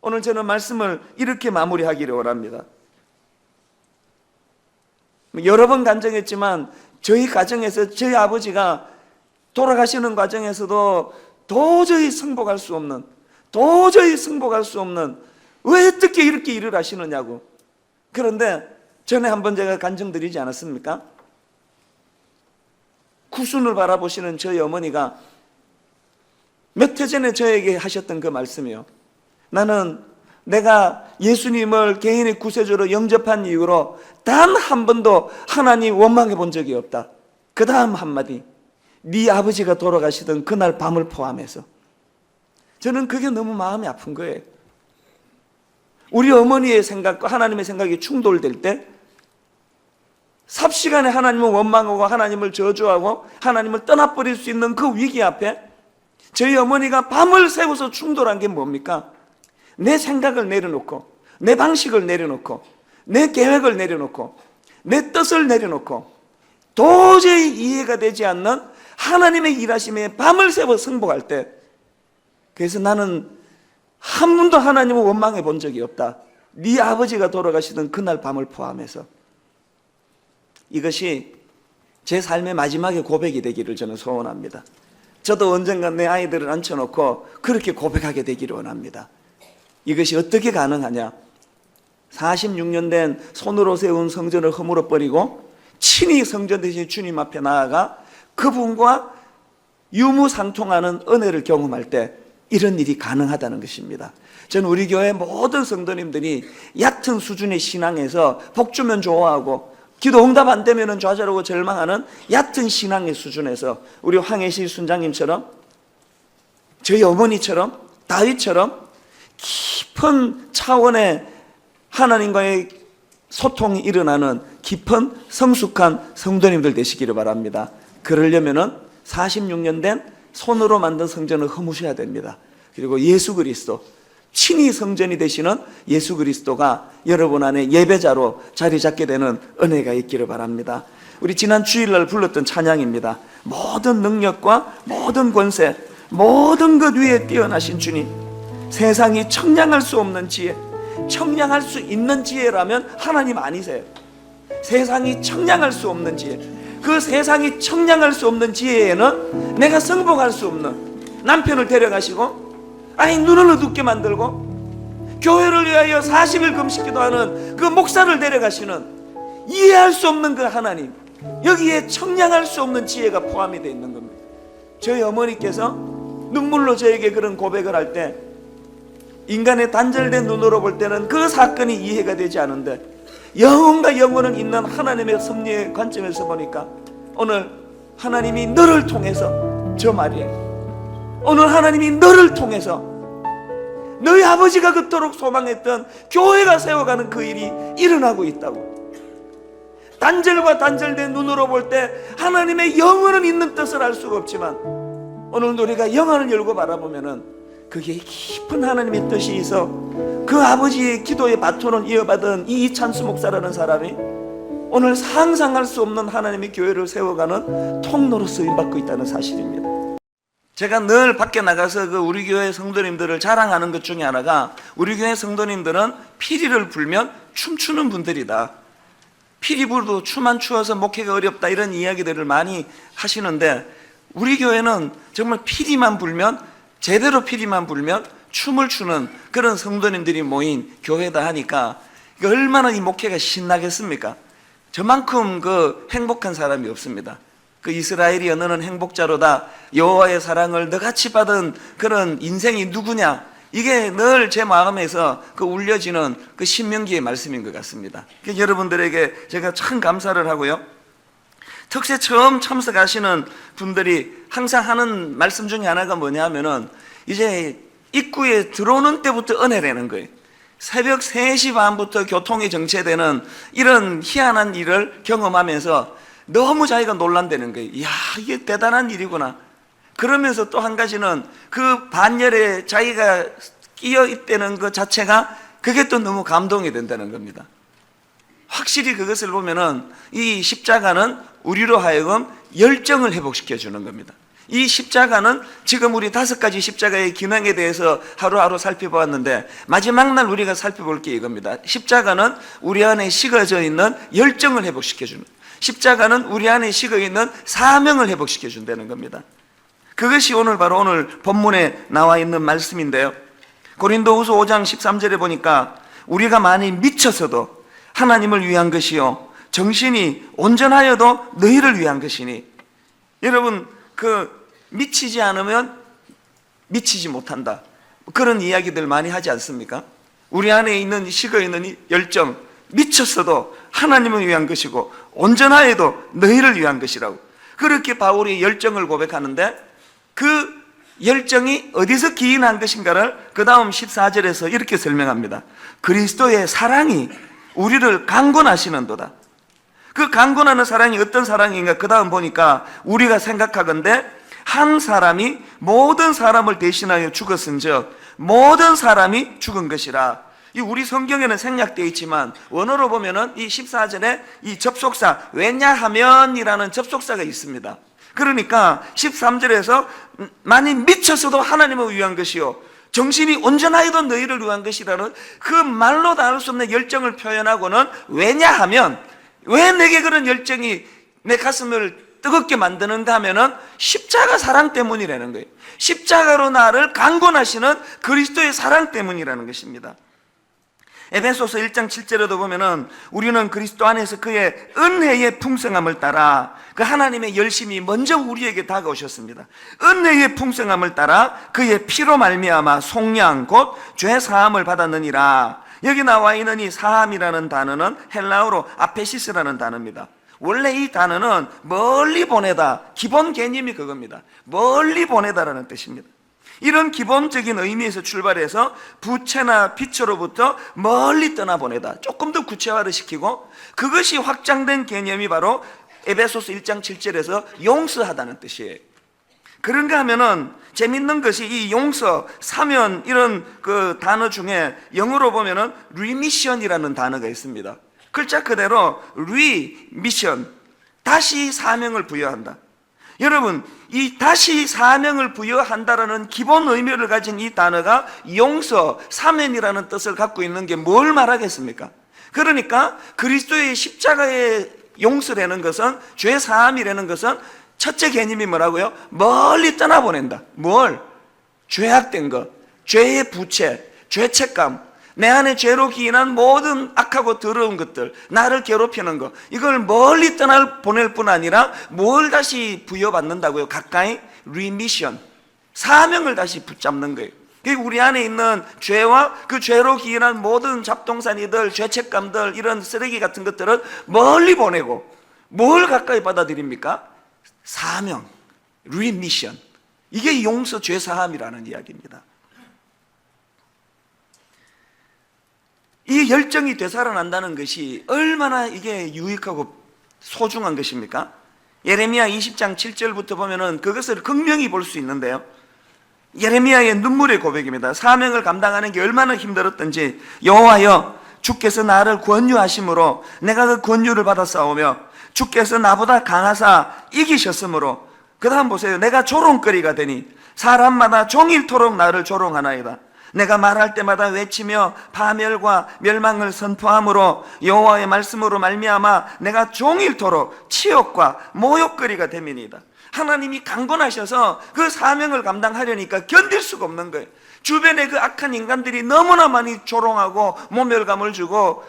오늘 저는 말씀을 이렇게 마무리하기를 원합니다. 여러 번 간증했지만 저희 가정에서 저희 아버지가 돌아가시는 과정에서도 도저히 승복할 수 없는 왜 어떻게 이렇게 일을 하시느냐고. 그런데 전에 한번 제가 간증드리지 않았습니까? 구순을 바라보시는 저희 어머니가 몇 해 전에 저에게 하셨던 그 말씀이요. 나는 내가 예수님을 개인의 구세주로 영접한 이후로 단 한 번도 하나님 원망해 본 적이 없다. 그 다음 한마디, 네 아버지가 돌아가시던 그날 밤을 포함해서. 저는 그게 너무 마음이 아픈 거예요. 우리 어머니의 생각과 하나님의 생각이 충돌될 때 삽시간에 하나님을 원망하고 하나님을 저주하고 하나님을 떠나버릴 수 있는 그 위기 앞에 저희 어머니가 밤을 새워서 충돌한 게 뭡니까? 내 생각을 내려놓고, 내 방식을 내려놓고, 내 계획을 내려놓고, 내 뜻을 내려놓고 도저히 이해가 되지 않는 하나님의 일하심에 밤을 새워 승복할 때, 그래서 나는 한 번도 하나님을 원망해 본 적이 없다. 네 아버지가 돌아가시던 그날 밤을 포함해서. 이것이 제 삶의 마지막에 고백이 되기를 저는 소원합니다. 저도 언젠가 내 아이들을 앉혀놓고 그렇게 고백하게 되기를 원합니다. 이것이 어떻게 가능하냐? 46년 된 손으로 세운 성전을 허물어버리고 친히 성전 대신 주님 앞에 나아가 그분과 유무상통하는 은혜를 경험할 때 이런 일이 가능하다는 것입니다. 저는 우리 교회 모든 성도님들이 얕은 수준의 신앙에서 복 주면 좋아하고 기도 응답 안 되면 좌절하고 절망하는 얕은 신앙의 수준에서 우리 황혜실 순장님처럼, 저희 어머니처럼, 다윗처럼 깊은 차원의 하나님과의 소통이 일어나는 깊은 성숙한 성도님들 되시기를 바랍니다. 그러려면은 46년 된 손으로 만든 성전을 허무셔야 됩니다. 그리고 예수 그리스도, 친히 성전이 되시는 예수 그리스도가 여러분 안에 예배자로 자리 잡게 되는 은혜가 있기를 바랍니다. 우리 지난 주일날 불렀던 찬양입니다. 모든 능력과 모든 권세, 모든 것 위에 뛰어나신 주님, 세상이 청량할 수 없는 지혜, 청량할 수 있는 지혜라면 하나님 아니세요. 세상이 청량할 수 없는 지혜, 그 세상이 청량할 수 없는 지혜에는 내가 승복할 수 없는 남편을 데려가시고, 아니 눈을 어둡게 만들고 교회를 위하여 40일 금식기도하는 그 목사를 데려가시는 이해할 수 없는 그 하나님, 여기에 청량할 수 없는 지혜가 포함이 되어 있는 겁니다. 저희 어머니께서 눈물로 저에게 그런 고백을 할 때, 인간의 단절된 눈으로 볼 때는 그 사건이 이해가 되지 않은데 영혼과 영혼은 있는 하나님의 섭리의 관점에서 보니까 오늘 하나님이 너를 통해서, 저 말이에요, 오늘 하나님이 너를 통해서 너희 아버지가 그토록 소망했던 교회가 세워가는 그 일이 일어나고 있다고. 단절과 단절된 눈으로 볼 때 하나님의 영원은 있는 뜻을 알 수가 없지만 오늘 우리가 영혼을 열고 바라보면은 그게 깊은 하나님의 뜻이 있어 그 아버지의 기도의 바톤을 이어받은 이 이찬수 목사라는 사람이 오늘 상상할 수 없는 하나님의 교회를 세워가는 통로로 쓰임받고 있다는 사실입니다. 제가 늘 밖에 나가서 그 우리 교회 성도님들을 자랑하는 것 중에 하나가, 우리 교회 성도님들은 피리를 불면 춤추는 분들이다. 피리 불도 춤 안 추어서 목회가 어렵다, 이런 이야기들을 많이 하시는데, 우리 교회는 정말 피리만 불면, 제대로 피리만 불면 춤을 추는 그런 성도님들이 모인 교회다 하니까 얼마나 이 목회가 신나겠습니까? 저만큼 그 행복한 사람이 없습니다. 그 이스라엘이 너는 행복자로다, 여호와의 사랑을 너같이 받은 그런 인생이 누구냐, 이게 늘 제 마음에서 그 울려지는 그 신명기의 말씀인 것 같습니다. 여러분들에게 제가 참 감사를 하고요, 특세 처음 참석하시는 분들이 항상 하는 말씀 중에 하나가 뭐냐면은 이제 입구에 들어오는 때부터 은혜라는 거예요. 새벽 3시 반부터 교통이 정체되는 이런 희한한 일을 경험하면서 너무 자기가 놀란다는 거예요. 이야, 이게 대단한 일이구나. 그러면서 또 한 가지는 그 반열에 자기가 끼어 있다는 것 자체가 그게 또 너무 감동이 된다는 겁니다. 확실히 그것을 보면은 이 십자가는 우리로 하여금 열정을 회복시켜 주는 겁니다. 이 십자가는 지금 우리 5가지 십자가의 기능에 대해서 하루하루 살펴보았는데, 마지막 날 우리가 살펴볼 게 이겁니다. 십자가는 우리 안에 식어져 있는 열정을 회복시켜 주는, 십자가는 우리 안에 식어있는 사명을 회복시켜 준다는 겁니다. 그것이 바로 오늘 본문에 나와 있는 말씀인데요, 고린도후서 5장 13절에 보니까 우리가 많이 미쳐서도 하나님을 위한 것이요 정신이 온전하여도 너희를 위한 것이니. 여러분, 미치지 않으면 미치지 못한다, 그런 이야기들 많이 하지 않습니까? 우리 안에 있는 식어있는 이 열정, 미쳤어도 하나님을 위한 것이고 온전하여도 너희를 위한 것이라고, 그렇게 바울이 열정을 고백하는데, 그 열정이 어디서 기인한 것인가를 그 다음 14절에서 이렇게 설명합니다. 그리스도의 사랑이 우리를 강권하시는도다. 그 강권하는 사랑이 어떤 사랑인가, 그 다음 보니까 우리가 생각하건대 한 사람이 모든 사람을 대신하여 죽었은즉 모든 사람이 죽은 것이라. 이 우리 성경에는 생략되어 있지만 원어로 보면은 이 14절에 이 접속사 왜냐하면이라는 접속사가 있습니다. 그러니까 13절에서 만일 미쳐서도 하나님을 위한 것이요 정신이 온전하여도 너희를 위한 것이라는 그 말로 다 할 수 없는 열정을 표현하고는 왜냐하면 왜 내게 그런 열정이 내 가슴을 뜨겁게 만드는가 하면은 십자가 사랑 때문이라는 거예요. 십자가로 나를 강권하시는 그리스도의 사랑 때문이라는 것입니다. 에베소서 1장 7절에도 보면은 우리는 그리스도 안에서 그의 은혜의 풍성함을 따라 그 하나님의 열심이 먼저 우리에게 다가오셨습니다. 은혜의 풍성함을 따라 그의 피로 말미암아 속량 곧 죄 사함을 받았느니라. 여기 나와 있는 이 사함이라는 단어는 헬라어로 아페시스라는 단어입니다. 원래 이 단어는 멀리 보내다, 기본 개념이 그겁니다. 멀리 보내다라는 뜻입니다. 이런 기본적인 의미에서 출발해서 부채나 빛으로부터 멀리 떠나보내다, 조금 더 구체화를 시키고 그것이 확장된 개념이 바로 에베소서 1장 7절에서 용서하다는 뜻이에요. 그런가 하면은 재밌는 것이 이 용서, 사면 이런 그 단어 중에 영어로 보면은 remission이라는 단어가 있습니다. 글자 그대로 remission, 다시 사명을 부여한다. 여러분, 이 다시 사명을 부여한다라는 기본 의미를 가진 이 단어가 용서, 사면이라는 뜻을 갖고 있는 게 뭘 말하겠습니까? 그러니까 그리스도의 십자가의 용서라는 것은, 죄 사함이라는 것은 첫째 개념이 뭐라고요? 멀리 떠나보낸다. 뭘? 죄악된 것, 죄의 부채, 죄책감, 내 안에 죄로 기인한 모든 악하고 더러운 것들, 나를 괴롭히는 것, 이걸 멀리 보낼 뿐 아니라 뭘 다시 부여받는다고요? 가까이 remission, 사명을 다시 붙잡는 거예요. 우리 안에 있는 죄와 그 죄로 기인한 모든 잡동사니들, 죄책감들, 이런 쓰레기 같은 것들은 멀리 보내고 뭘 가까이 받아들입니까? 사명, remission. 이게 용서, 죄 사함이라는 이야기입니다. 이 열정이 되살아난다는 것이 얼마나 이게 유익하고 소중한 것입니까? 예레미야 20장 7절부터 보면은 그것을 극명히 볼 수 있는데요. 예레미야의 눈물의 고백입니다. 사명을 감당하는 게 얼마나 힘들었던지, 여호와여 주께서 나를 권유하심으로 내가 그 권유를 받아 싸우며 주께서 나보다 강하사 이기셨으므로, 그 다음 보세요. 내가 조롱거리가 되니 사람마다 종일토록 나를 조롱하나이다. 내가 말할 때마다 외치며 파멸과 멸망을 선포함으로 여호와의 말씀으로 말미암아 내가 종일토록 치욕과 모욕거리가 됨이니이다. 하나님이 강권하셔서 그 사명을 감당하려니까 견딜 수가 없는 거예요. 주변에 그 악한 인간들이 너무나 많이 조롱하고 모멸감을 주고,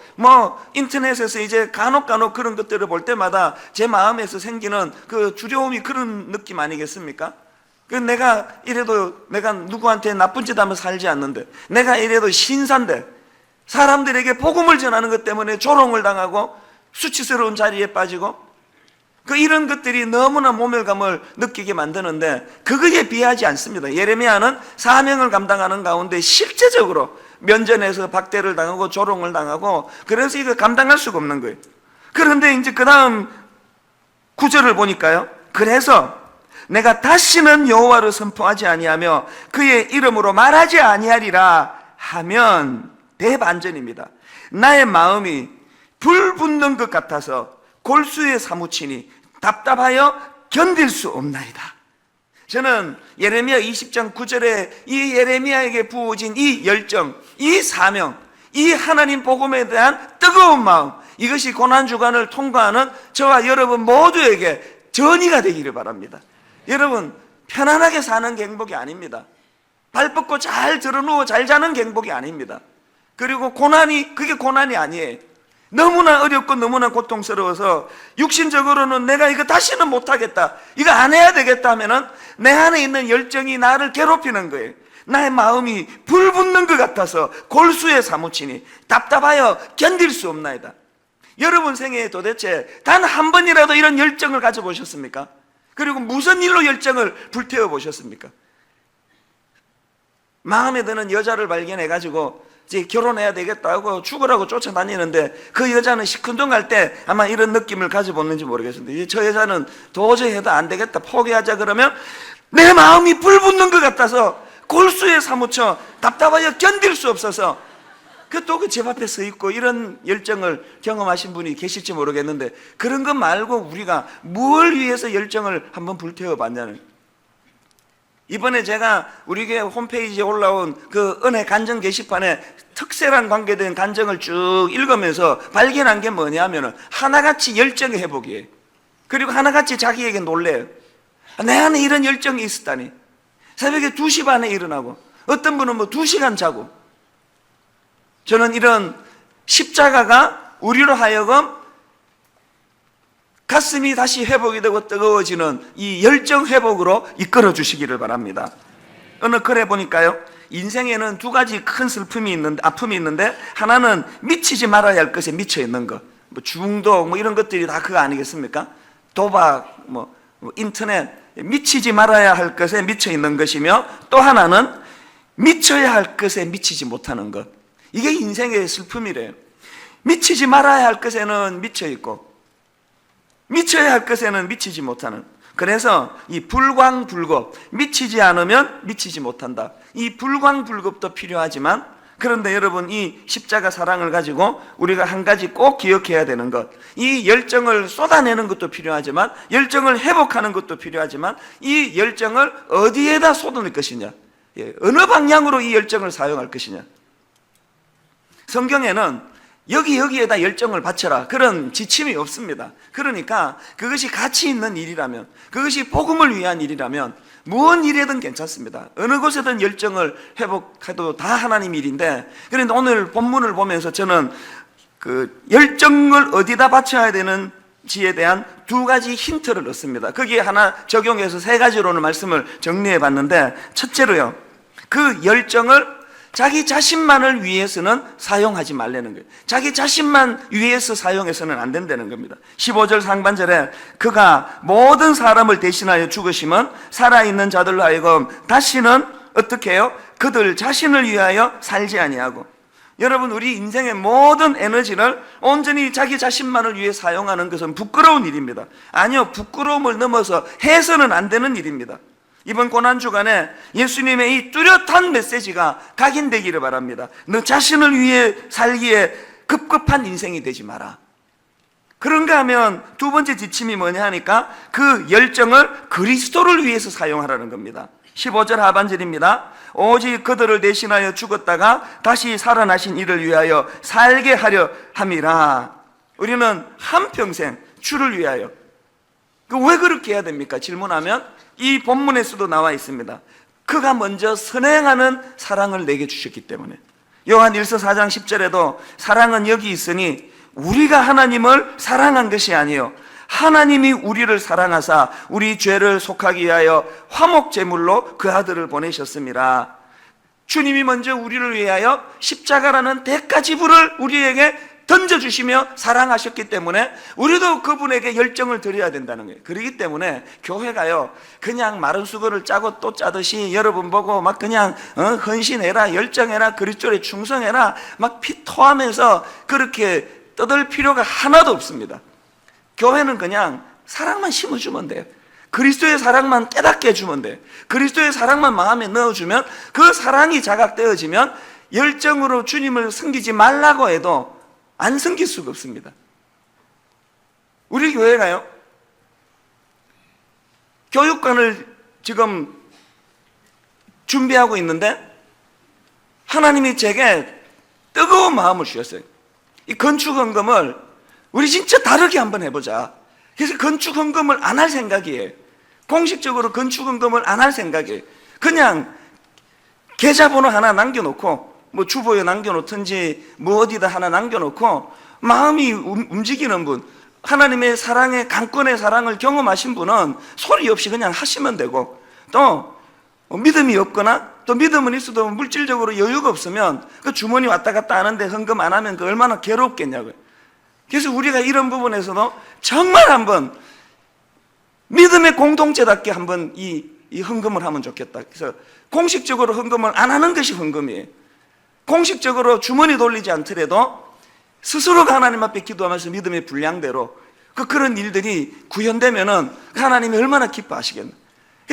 인터넷에서 이제 간혹 그런 것들을 볼 때마다 제 마음에서 생기는 그 두려움이 그런 느낌 아니겠습니까? 내가 이래도 내가 누구한테 나쁜 짓 하면 살지 않는데, 내가 이래도 신사인데 사람들에게 복음을 전하는 것 때문에 조롱을 당하고 수치스러운 자리에 빠지고, 이런 것들이 너무나 모멸감을 느끼게 만드는데 그거에 비하지 않습니다. 예레미야는 사명을 감당하는 가운데 실제적으로 면전에서 박대를 당하고 조롱을 당하고, 그래서 이거 감당할 수가 없는 거예요. 그런데 이제 그 다음 구절을 보니까요, 그래서 내가 다시는 여호와를 선포하지 아니하며 그의 이름으로 말하지 아니하리라 하면 대반전입니다. 나의 마음이 불 붙는 것 같아서 골수에 사무치니 답답하여 견딜 수 없나이다. 저는 예레미야 20장 9절에 이 예레미야에게 부어진 이 열정, 이 사명, 이 하나님 복음에 대한 뜨거운 마음, 이것이 고난주간을 통과하는 저와 여러분 모두에게 전이가 되기를 바랍니다. 여러분, 편안하게 사는 게 행복이 아닙니다. 발 뻗고 잘 들어누워 잘 자는 게 행복이 아닙니다. 그리고 그게 고난이 아니에요. 너무나 어렵고 너무나 고통스러워서 육신적으로는 내가 이거 다시는 못하겠다, 이거 안 해야 되겠다 하면은 내 안에 있는 열정이 나를 괴롭히는 거예요. 나의 마음이 불 붙는 것 같아서 골수에 사무치니 답답하여 견딜 수 없나이다. 여러분 생애에 도대체 단 한 번이라도 이런 열정을 가져보셨습니까? 그리고 무슨 일로 열정을 불태워 보셨습니까? 마음에 드는 여자를 발견해가지고 이제 결혼해야 되겠다 하고 죽으라고 쫓아다니는데 그 여자는 시큰둥할 때 아마 이런 느낌을 가져보는지 모르겠습니다. 이제 저 여자는 도저히 해도 안 되겠다, 포기하자 그러면 내 마음이 불붙는 것 같아서 골수에 사무쳐 답답하여 견딜 수 없어서 또 그 집 앞에 서 있고 이런 열정을 경험하신 분이 계실지 모르겠는데, 그런 것 말고 우리가 뭘 위해서 열정을 한번 불태워 봤냐는. 이번에 제가 우리 교회 홈페이지에 올라온 그 은혜 간증 게시판에 특세랑 관계된 간증을 쭉 읽으면서 발견한 게 뭐냐면은 하나같이 열정의 회복이에요. 그리고 하나같이 자기에게 놀래요. 내 안에 이런 열정이 있었다니. 새벽에 2시 반에 일어나고, 어떤 분은 뭐 2시간 자고. 저는 이런 십자가가 우리로 하여금 가슴이 다시 회복이 되고 뜨거워지는 이 열정 회복으로 이끌어 주시기를 바랍니다. 어느 글에 보니까요, 인생에는 2가지 큰 슬픔이 있는데, 아픔이 있는데, 하나는 미치지 말아야 할 것에 미쳐 있는 것, 뭐 중독, 뭐 이런 것들이 다 그거 아니겠습니까? 도박, 뭐 인터넷, 미치지 말아야 할 것에 미쳐 있는 것이며, 또 하나는 미쳐야 할 것에 미치지 못하는 것. 이게 인생의 슬픔이래요. 미치지 말아야 할 것에는 미쳐 있고, 미쳐야 할 것에는 미치지 못하는. 그래서 이 불광불급, 미치지 않으면 미치지 못한다. 이 불광불급도 필요하지만, 그런데 여러분, 이 십자가 사랑을 가지고 우리가 한 가지 꼭 기억해야 되는 것, 이 열정을 쏟아내는 것도 필요하지만, 열정을 회복하는 것도 필요하지만, 이 열정을 어디에다 쏟아낼 것이냐, 어느 방향으로 이 열정을 사용할 것이냐. 성경에는 여기에다 열정을 바쳐라, 그런 지침이 없습니다. 그러니까 그것이 가치 있는 일이라면, 그것이 복음을 위한 일이라면 무슨 일이든 괜찮습니다. 어느 곳에든 열정을 회복해도 다 하나님 일인데, 그런데 오늘 본문을 보면서 저는 그 열정을 어디다 바쳐야 되는지에 대한 2가지 힌트를 얻습니다. 거기에 하나 적용해서 3가지로 오늘 말씀을 정리해 봤는데, 첫째로요, 그 열정을 자기 자신만을 위해서는 사용하지 말라는 거예요. 자기 자신만 위해서 사용해서는 안 된다는 겁니다. 15절 상반절에 그가 모든 사람을 대신하여 죽으심은 살아있는 자들로 하여금 다시는 어떻게 해요? 그들 자신을 위하여 살지 아니하고. 여러분, 우리 인생의 모든 에너지를 온전히 자기 자신만을 위해 사용하는 것은 부끄러운 일입니다. 아니요, 부끄러움을 넘어서 해서는 안 되는 일입니다. 이번 고난주간에 예수님의 이 뚜렷한 메시지가 각인되기를 바랍니다. 너 자신을 위해 살기에 급급한 인생이 되지 마라. 그런가 하면 2번째 지침이 뭐냐 하니까 그 열정을 그리스도를 위해서 사용하라는 겁니다. 15절 하반절입니다. 오직 그들을 대신하여 죽었다가 다시 살아나신 이를 위하여 살게 하려 함이라. 우리는 한평생 주를 위하여. 왜 그렇게 해야 됩니까? 질문하면 이 본문에서도 나와 있습니다. 그가 먼저 선행하는 사랑을 내게 주셨기 때문에. 요한 1서 4장 10절에도 사랑은 여기 있으니 우리가 하나님을 사랑한 것이 아니요 하나님이 우리를 사랑하사 우리 죄를 속하기 위하여 화목제물로 그 아들을 보내셨습니다. 주님이 먼저 우리를 위하여 십자가라는 대가지불을 우리에게 던져주시며 사랑하셨기 때문에 우리도 그분에게 열정을 드려야 된다는 거예요. 그렇기 때문에 교회가요, 그냥 마른 수건을 짜고 또 짜듯이 여러분 보고 막 그냥 헌신해라, 열정해라, 그리스도에 충성해라 막 피 토하면서 그렇게 떠들 필요가 하나도 없습니다. 교회는 그냥 사랑만 심어주면 돼요. 그리스도의 사랑만 깨닫게 해주면 돼요. 그리스도의 사랑만 마음에 넣어주면, 그 사랑이 자각되어지면 열정으로 주님을 섬기지 말라고 해도 안 섬길 수가 없습니다. 우리 교회가요, 교육관을 지금 준비하고 있는데 하나님이 제게 뜨거운 마음을 주셨어요. 이 건축헌금을 우리 진짜 다르게 한번 해보자. 그래서 건축헌금을 안 할 생각이에요. 공식적으로 건축헌금을 안 할 생각이에요. 그냥 계좌번호 하나 남겨놓고, 뭐 주보에 남겨놓든지 뭐 어디다 하나 남겨놓고 마음이 움직이는 분, 하나님의 사랑의 강권의 사랑을 경험하신 분은 소리 없이 그냥 하시면 되고, 또 믿음이 없거나 또 믿음은 있어도 물질적으로 여유가 없으면 그 주머니 왔다 갔다 하는데 헌금 안 하면 그 얼마나 괴롭겠냐고요. 그래서 우리가 이런 부분에서도 정말 한번 믿음의 공동체답게 한번 이 헌금을 하면 좋겠다. 그래서 공식적으로 헌금을 안 하는 것이 헌금이에요. 공식적으로 주머니 돌리지 않더라도 스스로가 하나님 앞에 기도하면서 믿음의 분량대로 그런 일들이 구현되면은 하나님이 얼마나 기뻐하시겠나.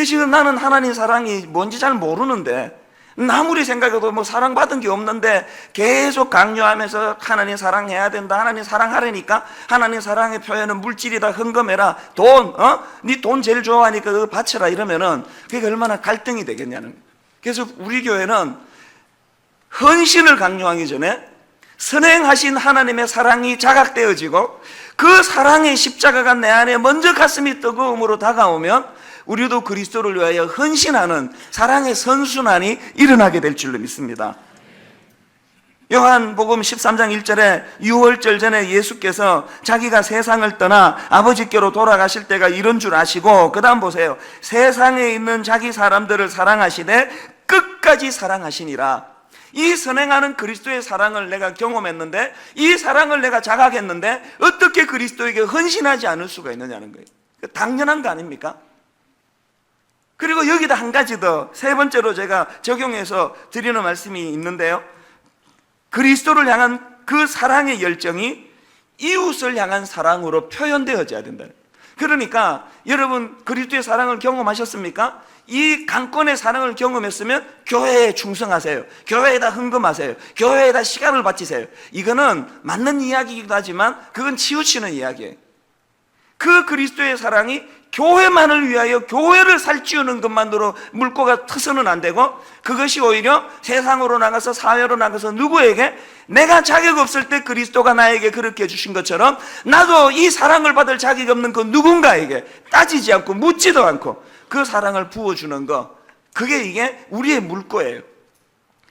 지금 나는 하나님 사랑이 뭔지 잘 모르는데 아무리 생각해도 뭐 사랑받은 게 없는데 계속 강요하면서 하나님 사랑해야 된다, 하나님 사랑하라니까, 하나님 사랑의 표현은 물질이다, 헌금해라, 돈, 네 돈 제일 좋아하니까 그거 바쳐라, 이러면은 그게 얼마나 갈등이 되겠냐는 거예요. 그래서 우리 교회는 헌신을 강요하기 전에 선행하신 하나님의 사랑이 자각되어지고 그 사랑의 십자가가 내 안에 먼저 가슴이 뜨거움으로 다가오면 우리도 그리스도를 위하여 헌신하는 사랑의 선순환이 일어나게 될 줄로 믿습니다. 요한복음 13장 1절에 유월절 전에 예수께서 자기가 세상을 떠나 아버지께로 돌아가실 때가 이런 줄 아시고, 그 다음 보세요. 세상에 있는 자기 사람들을 사랑하시되 끝까지 사랑하시니라. 이 선행하는 그리스도의 사랑을 내가 경험했는데, 이 사랑을 내가 자각했는데 어떻게 그리스도에게 헌신하지 않을 수가 있느냐는 거예요. 당연한 거 아닙니까? 그리고 여기다 한 가지 더, 세 번째로 제가 적용해서 드리는 말씀이 있는데요, 그리스도를 향한 그 사랑의 열정이 이웃을 향한 사랑으로 표현되어져야 된다. 그러니까 여러분 그리스도의 사랑을 경험하셨습니까? 이 강권의 사랑을 경험했으면 교회에 충성하세요. 교회에다 헌금하세요. 교회에다 시간을 바치세요. 이거는 맞는 이야기이기도 하지만 그건 치우치는 이야기예요. 그 그리스도의 사랑이 교회만을 위하여 교회를 살찌우는 것만으로 물꼬가 터서는 안 되고, 그것이 오히려 세상으로 나가서 사회로 나가서 누구에게 내가 자격 없을 때 그리스도가 나에게 그렇게 해주신 것처럼 나도 이 사랑을 받을 자격 없는 그 누군가에게 따지지 않고 묻지도 않고 그 사랑을 부어주는 거, 그게 이게 우리의 물꼬예요.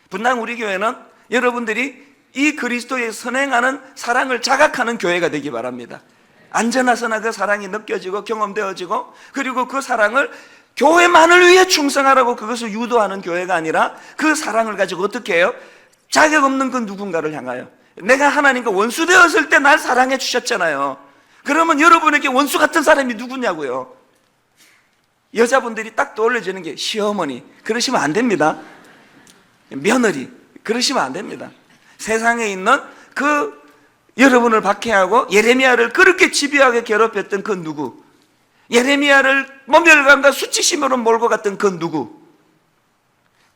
분당 우리 교회는 여러분들이 이 그리스도의 선행하는 사랑을 자각하는 교회가 되기 바랍니다. 안전하서나 그 사랑이 느껴지고 경험되어지고, 그리고 그 사랑을 교회만을 위해 충성하라고 그것을 유도하는 교회가 아니라 그 사랑을 가지고 어떻게 해요? 자격 없는 그 누군가를 향하여, 내가 하나님과 원수 되었을 때 날 사랑해 주셨잖아요. 그러면 여러분에게 원수 같은 사람이 누구냐고요? 여자분들이 딱 떠올려지는 게 시어머니, 그러시면 안 됩니다. 며느리, 그러시면 안 됩니다. 세상에 있는 그 여러분을 박해하고 예레미야를 그렇게 집요하게 괴롭혔던 그 누구, 예레미야를 모멸감과 수치심으로 몰고 갔던 그 누구,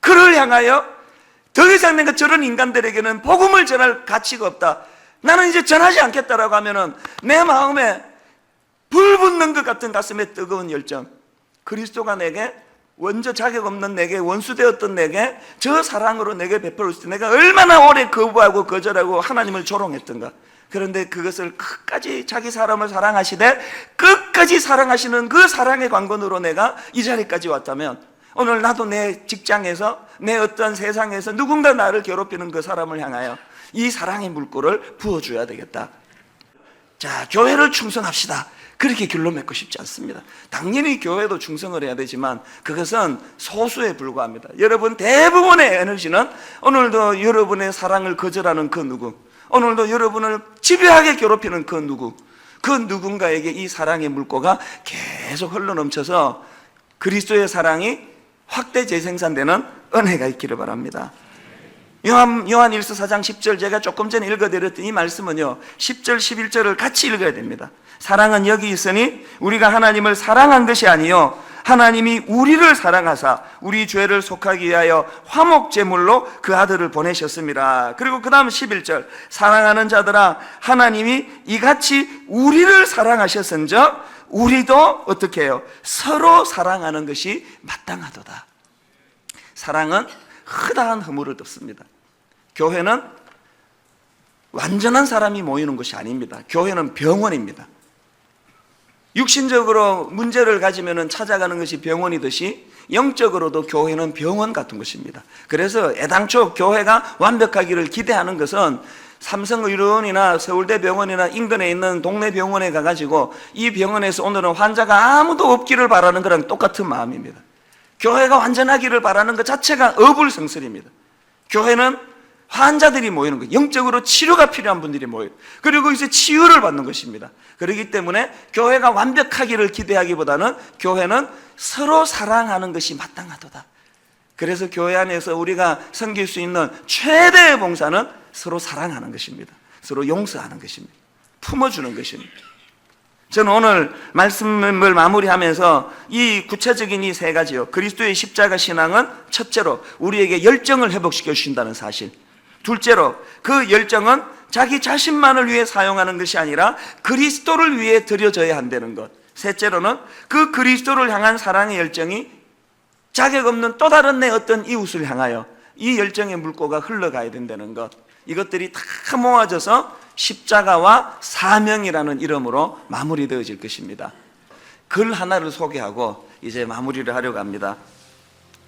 그를 향하여 더 이상 내가 저런 인간들에게는 복음을 전할 가치가 없다, 나는 이제 전하지 않겠다라고 하면은 내 마음에 불 붙는 것 같은 가슴에 뜨거운 열정, 그리스도가 내게 먼저 자격 없는 내게 원수되었던 내게 저 사랑으로 내게 베풀었을 때 내가 얼마나 오래 거부하고 거절하고 하나님을 조롱했던가. 그런데 그것을 끝까지 자기 사람을 사랑하시되 끝까지 사랑하시는 그 사랑의 관건으로 내가 이 자리까지 왔다면, 오늘 나도 내 직장에서 내 어떤 세상에서 누군가 나를 괴롭히는 그 사람을 향하여 이 사랑의 물꼬를 부어줘야 되겠다. 자, 교회를 충성합시다, 그렇게 길로 맺고 싶지 않습니다. 당연히 교회도 충성을 해야 되지만 그것은 소수에 불과합니다. 여러분 대부분의 에너지는 오늘도 여러분의 사랑을 거절하는 그 누구, 오늘도 여러분을 집요하게 괴롭히는 그 누구, 그 누군가에게 이 사랑의 물꼬가 계속 흘러넘쳐서 그리스도의 사랑이 확대 재생산되는 은혜가 있기를 바랍니다. 요한일서 4장 10절 제가 조금 전에 읽어드렸던 이 말씀은요, 10절 11절을 같이 읽어야 됩니다. 사랑은 여기 있으니 우리가 하나님을 사랑한 것이 아니요 하나님이 우리를 사랑하사 우리 죄를 속하기 위하여 화목제물로 그 아들을 보내셨습니다. 그리고 그 다음 11절, 사랑하는 자들아 하나님이 이같이 우리를 사랑하셨은즉 우리도 어떻게 해요? 서로 사랑하는 것이 마땅하도다. 사랑은 허다한 허물을 덮습니다. 교회는 완전한 사람이 모이는 것이 아닙니다. 교회는 병원입니다. 육신적으로 문제를 가지면 찾아가는 것이 병원이듯이 영적으로도 교회는 병원 같은 것입니다. 그래서 애당초 교회가 완벽하기를 기대하는 것은 삼성의료원이나 서울대병원이나 인근에 있는 동네 병원에 가가지고 이 병원에서 오늘은 환자가 아무도 없기를 바라는 거랑 똑같은 마음입니다. 교회가 완전하기를 바라는 것 자체가 어불성설입니다. 교회는 환자들이 모이는 거예요. 영적으로 치료가 필요한 분들이 모여요. 그리고 이제 치유를 받는 것입니다. 그렇기 때문에 교회가 완벽하기를 기대하기보다는 교회는 서로 사랑하는 것이 마땅하도다. 그래서 교회 안에서 우리가 섬길 수 있는 최대의 봉사는 서로 사랑하는 것입니다. 서로 용서하는 것입니다. 품어주는 것입니다. 저는 오늘 말씀을 마무리하면서 이 구체적인 이 세 가지요, 그리스도의 십자가 신앙은 첫째로 우리에게 열정을 회복시켜 주신다는 사실, 둘째로 그 열정은 자기 자신만을 위해 사용하는 것이 아니라 그리스도를 위해 드려져야 한다는 것, 셋째로는 그 그리스도를 향한 사랑의 열정이 자격 없는 또 다른 내 어떤 이웃을 향하여 이 열정의 물꼬가 흘러가야 된다는 것, 이것들이 다 모아져서 십자가와 사명이라는 이름으로 마무리되어질 것입니다. 글 하나를 소개하고 이제 마무리를 하려고 합니다.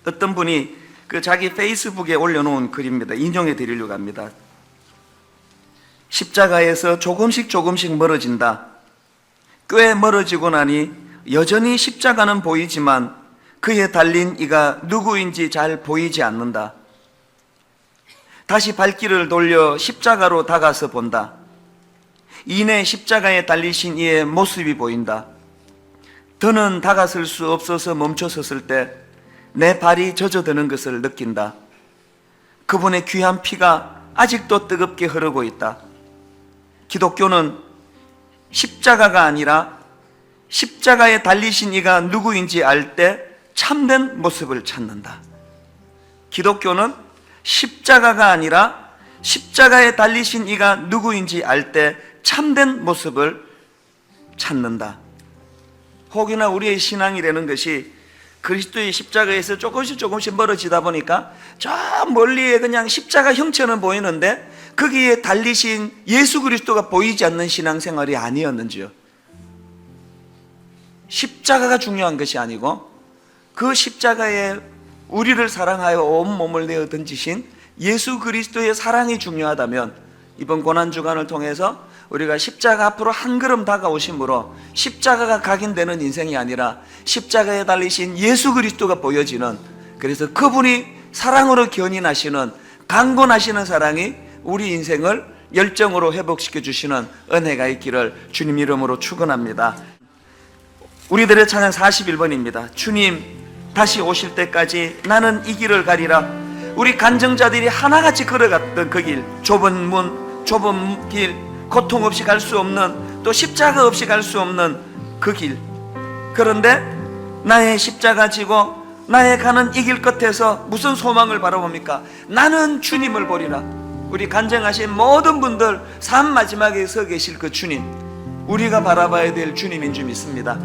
어떤 분이 자기 페이스북에 올려놓은 글입니다. 인용해 드리려고 합니다. 십자가에서 조금씩 멀어진다. 꽤 멀어지고 나니 여전히 십자가는 보이지만 그에 달린 이가 누구인지 잘 보이지 않는다. 다시 발길을 돌려 십자가로 다가서 본다. 이내 십자가에 달리신 이의 모습이 보인다. 더는 다가설 수 없어서 멈춰섰을 때 내 발이 젖어드는 것을 느낀다. 그분의 귀한 피가 아직도 뜨겁게 흐르고 있다. 기독교는 십자가가 아니라 십자가에 달리신 이가 누구인지 알 때 참된 모습을 찾는다. 기독교는 십자가가 아니라 십자가에 달리신 이가 누구인지 알 때 참된 모습을 찾는다. 혹여나 우리의 신앙이라는 것이 그리스도의 십자가에서 조금씩 멀어지다 보니까 저 멀리에 그냥 십자가 형체는 보이는데 거기에 달리신 예수 그리스도가 보이지 않는 신앙생활이 아니었는지요. 십자가가 중요한 것이 아니고 그 십자가에 우리를 사랑하여 온 몸을 내어 던지신 예수 그리스도의 사랑이 중요하다면 이번 고난주간을 통해서 우리가 십자가 앞으로 한 걸음 다가오심으로 십자가가 각인되는 인생이 아니라 십자가에 달리신 예수 그리스도가 보여지는, 그래서 그분이 사랑으로 견인하시는 강건하시는 사랑이 우리 인생을 열정으로 회복시켜 주시는 은혜가 있기를 주님 이름으로 축원합니다. 우리들의 찬양 41번입니다. 주님 다시 오실 때까지 나는 이 길을 가리라. 우리 간증자들이 하나같이 걸어갔던 그 길, 좁은 문, 좁은 길, 고통 없이 갈 수 없는, 또 십자가 없이 갈 수 없는 그 길. 그런데 나의 십자가 지고 나의 가는 이 길 끝에서 무슨 소망을 바라봅니까? 나는 주님을 보리라. 우리 간증하신 모든 분들 삶 마지막에 서 계실 그 주님, 우리가 바라봐야 될 주님인 줄 믿습니다.